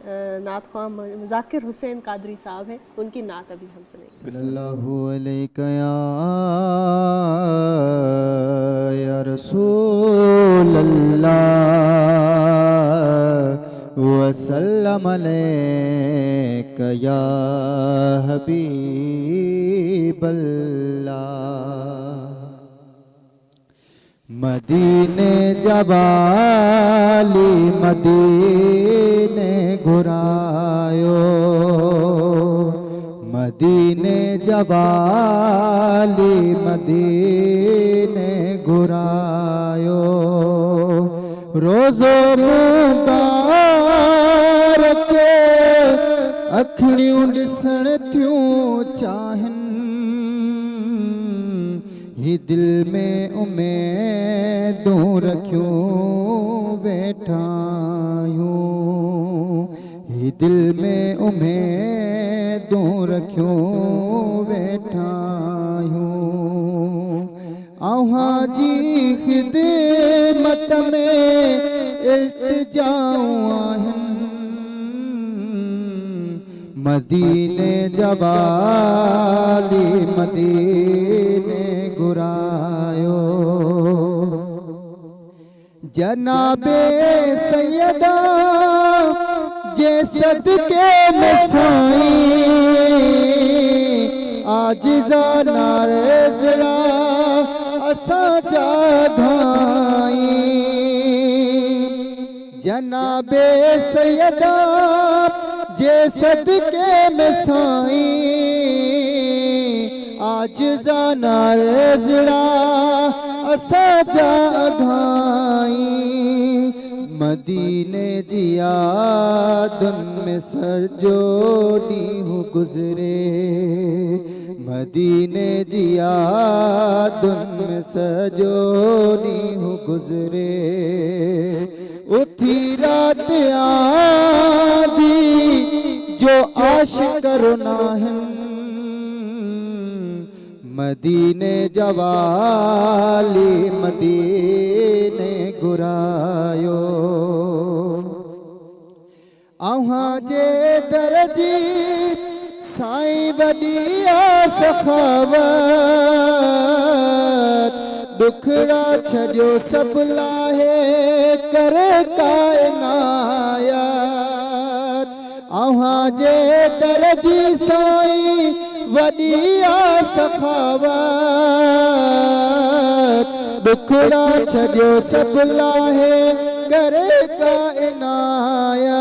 नात ख्वाह ज़ाकिर हुसैन कादरी साहब हैं, उनकी नात अभी हम सुनेंगे। सल्लल्लाहु अलैका या रसूल अल्लाह वसल्लम अलैका या हबीब अल्लाह। मदीने जवाली मदीने घुरायो, मदीने जवाली मदीने घुरायो, रोज़ो मुबारक अखियूं ॾिसण थियूं चाहिन, ही दिल में उम्मीदूं रखियूं वेठायूं, ही दिल में उम्मीदूं रखियूं वेठायूं, अव्हां जी ख़िदमत में इल्तिजाऊं आहिनि, मदीने जवाली मदीने घुरायो, जनाबे सैयदा जे सदके में साईं आजिज़ा नारे ज़रा असां जा धाई, जनाबे सैयदा जे सदके में साईं आजिज़ा नारे ज़रा असां जा धाई, मदीने जी यादुनि में सजो ॾींहुं गुज़रे, मदीने जी यादुनि में सजो ॾींहुं गुज़रे, उथी रात आंदी जो आशिक़ नाहिनि, मदीने जवाली मदीने घुरायो, अव्हां जे दर जी साईं वॾी सखावत, दुखड़ा छॾियो सभु लाहे करे काइनायत, अव्हां जे दर जी साईं वॾी सखावत, दुखड़ा छॾियो सभु लाहे करे काइनायत,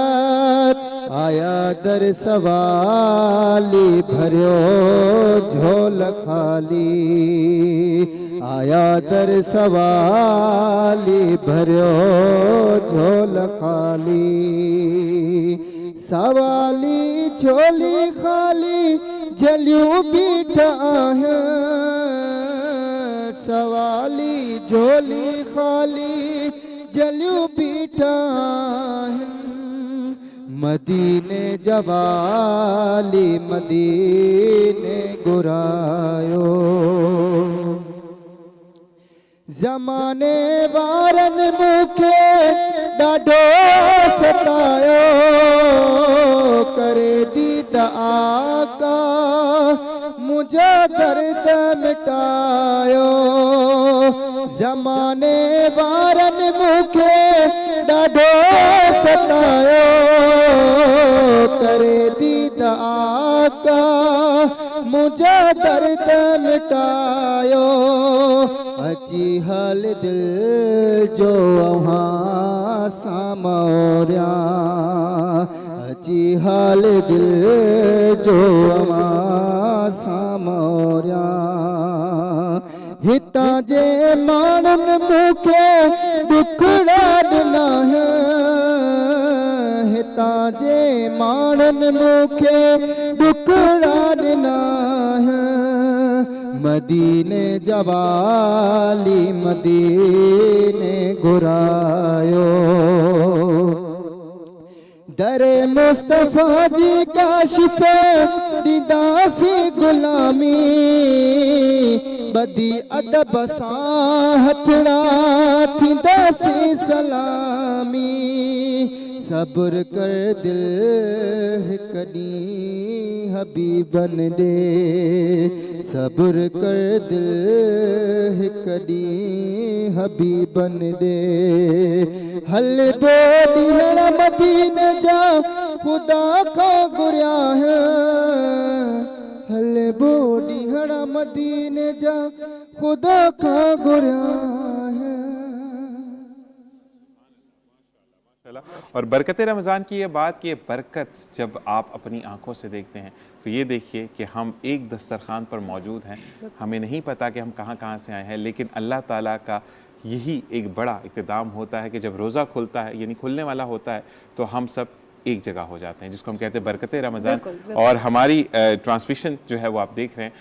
आया दर सवाली भरियो झोल खाली, आया दर सवाली भरियो झोल खाली, सवाली झोली खाली जलियूं बीठा आहिनि, सवाली झोली खाली जलियूं बीठा आहिनि, मदीने जवाली मदीने घुरायो, ज़माने वारनि मूंखे ॾाढो सतायो करे दीद आका मुंहिंजा दर्द मिटायो ज़माने वारनि मूंखे ॾाढो सतायो करे दीद आका मुंहिंजा दर्द मिटायो अची हाल दिल जो अव्हां सां मोरिया अची हाल दिल जो अव्हां सां मोरिया हितां जे माण्हुनि मूंखे ॾुखड़ा ॾिना हितां जे माण्हुनि मूंखे ॾुखड़ा ॾिना मदीने जवाली मदीने घुरायो दरे मुस्तफ़ा जी काशिफ़ ॾींदासीं गुलामी बदी अदब सां हथड़ा थींदासीं सलामी सब्र कर दिल हिक ॾींहुं हबीबन ॾे सब्र कर दिल हिक ॾींहुं हबीबन ॾे हलबो ॾींहण मदीने जा ख़ुदा खां घुरिया हलबो ॾींहण मदीने जा ख़ुदा खां घुरिया और बरकत रमज़ान की ये बात कि ये बरकत जब आप अपनी आंखों से देखते हैं तो ये देखिए कि हम एक दस्तरखान पर मौजूद हैं हमें नहीं पता कि हम कहाँ कहाँ से आए हैं लेकिन अल्लाह ताला का यही एक बड़ा इक़्तिदाम होता है कि जब रोज़ा खुलता है यानी खुलने वाला होता है तो हम सब एक जगह हो जाते हैं जिसको हम कहते हैं बरकत रमज़ान और हमारी ट्रांसमिशन जो है वो आप देख रहे हैं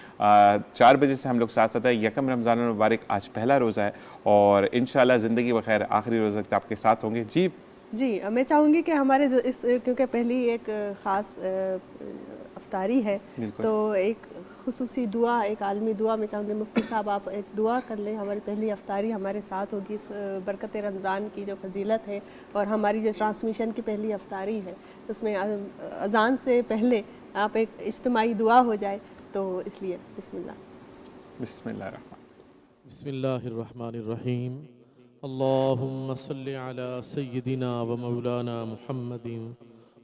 4 बजे से हम लोग साथ साथ है यकम रमज़ान मुबारक आज पहला रोज़ा है और इंशाल्लाह ज़िंदगी बखैर आखिरी रोज़ा तक आपके साथ होंगे जी मैं चाहूँगी कि हमारे इस क्योंकि पहली एक ख़ास अफ्तारी है तो एक खुसूसी दुआ एक आलमी दुआ मैं चाहूँगी मुफ्ती साहब आप एक दुआ कर लें हमारी पहली अफ्तारी हमारे साथ होगी इस बरकत रमज़ान की जो फजीलत है और हमारी जो ट्रांसमिशन की पहली अफ्तारी है उसमें अज़ान से पहले आप एक इज्तिमाई दुआ हो जाए तो इसलिए बिस्मिल्लाहिर्रहमानिर्रहीम अल्लाहुम्मा सल्लि अला सय्यिदिना व मौलाना मुहम्मदिन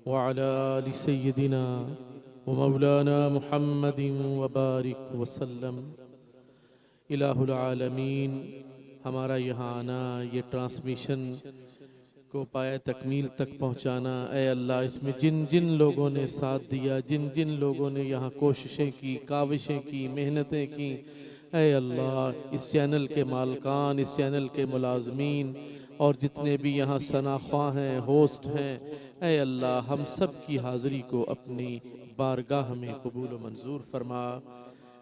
व अला आलि सय्यिदिना व मौलाना मुहम्मदिन व बारिक वसल्लम इलाहुल आलमीन हमारा यहाँ आना ये ट्रांसमिशन को पाया तकमील तक पहुँचाना ऐ अल्लाह इसमें जिन जिन लोगों ने साथ दिया जिन जिन लोगों ने यहाँ कोशिशें की काविशें की मेहनतें की ऐ अल्लाह इस चैनल के मालकान इस चैनल के मुलाजमीन और जितने भी यहाँ सनाख्वाह हैं होस्ट हैं ऐ अल्लाह हम सब की हाज़िरी को अपनी बारगाह में कबूल व मंजूर फरमा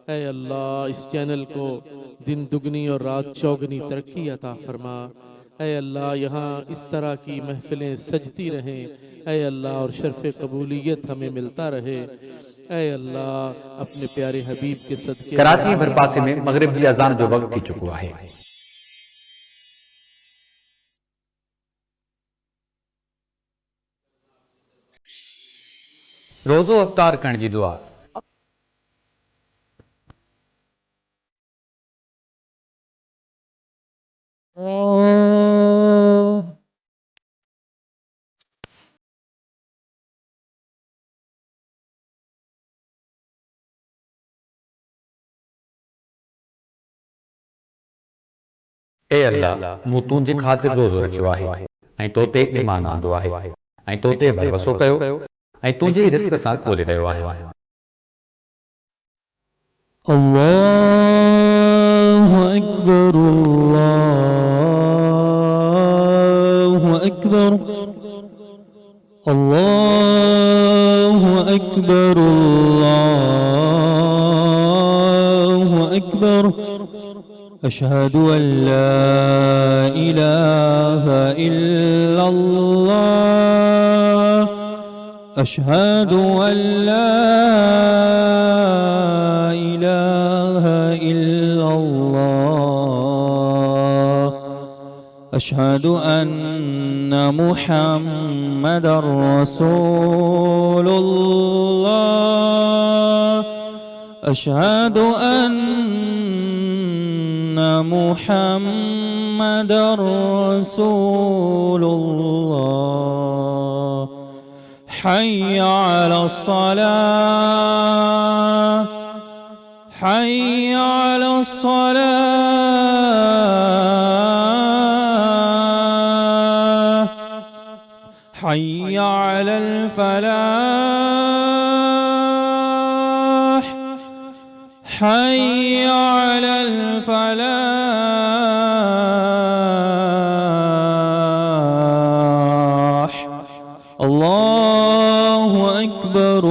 ऐ अल्लाह इस चैनल को दिन दुगनी और रात चौगनी तरक्की अता फरमा ऐ अल्लाह यहाँ इस तरह की महफिलें सजती रहें ऐ अल्लाह और शर्फ़ कबूलियत हमें मिलता रहे ऐ अल्लाह अपने प्यारे हबीब के सदके कराची भरपासे में मगरिब की अजान जो वक्त थी चुको है रोज़ो अफ्तार करण जी दुआ ए अल्लाह मूं तुंहिंजे ख़ातिर रोज़ो रखियो आहे ऐं तो ते ईमान आंदो आहे ऐं तो ते भरवसो कयो ऐं तुंहिंजे ई रिज़्क़ सां ॻोल्हे रहियो आहे अल्लाहु अकबर अल्लाहु अकबर अल्लाहु अकबर अल्लाहु अकबर अशहदु अल्ला इलाहा इल्लल्लाह अशहदु अल्ला इलाहा इल्लल्लाह أشهد أن محمد رسول الله أشهد أن محمد رسول الله حي على الصلاة حي على الصلاة حي على الفلاح حي على الفلاح الله أكبر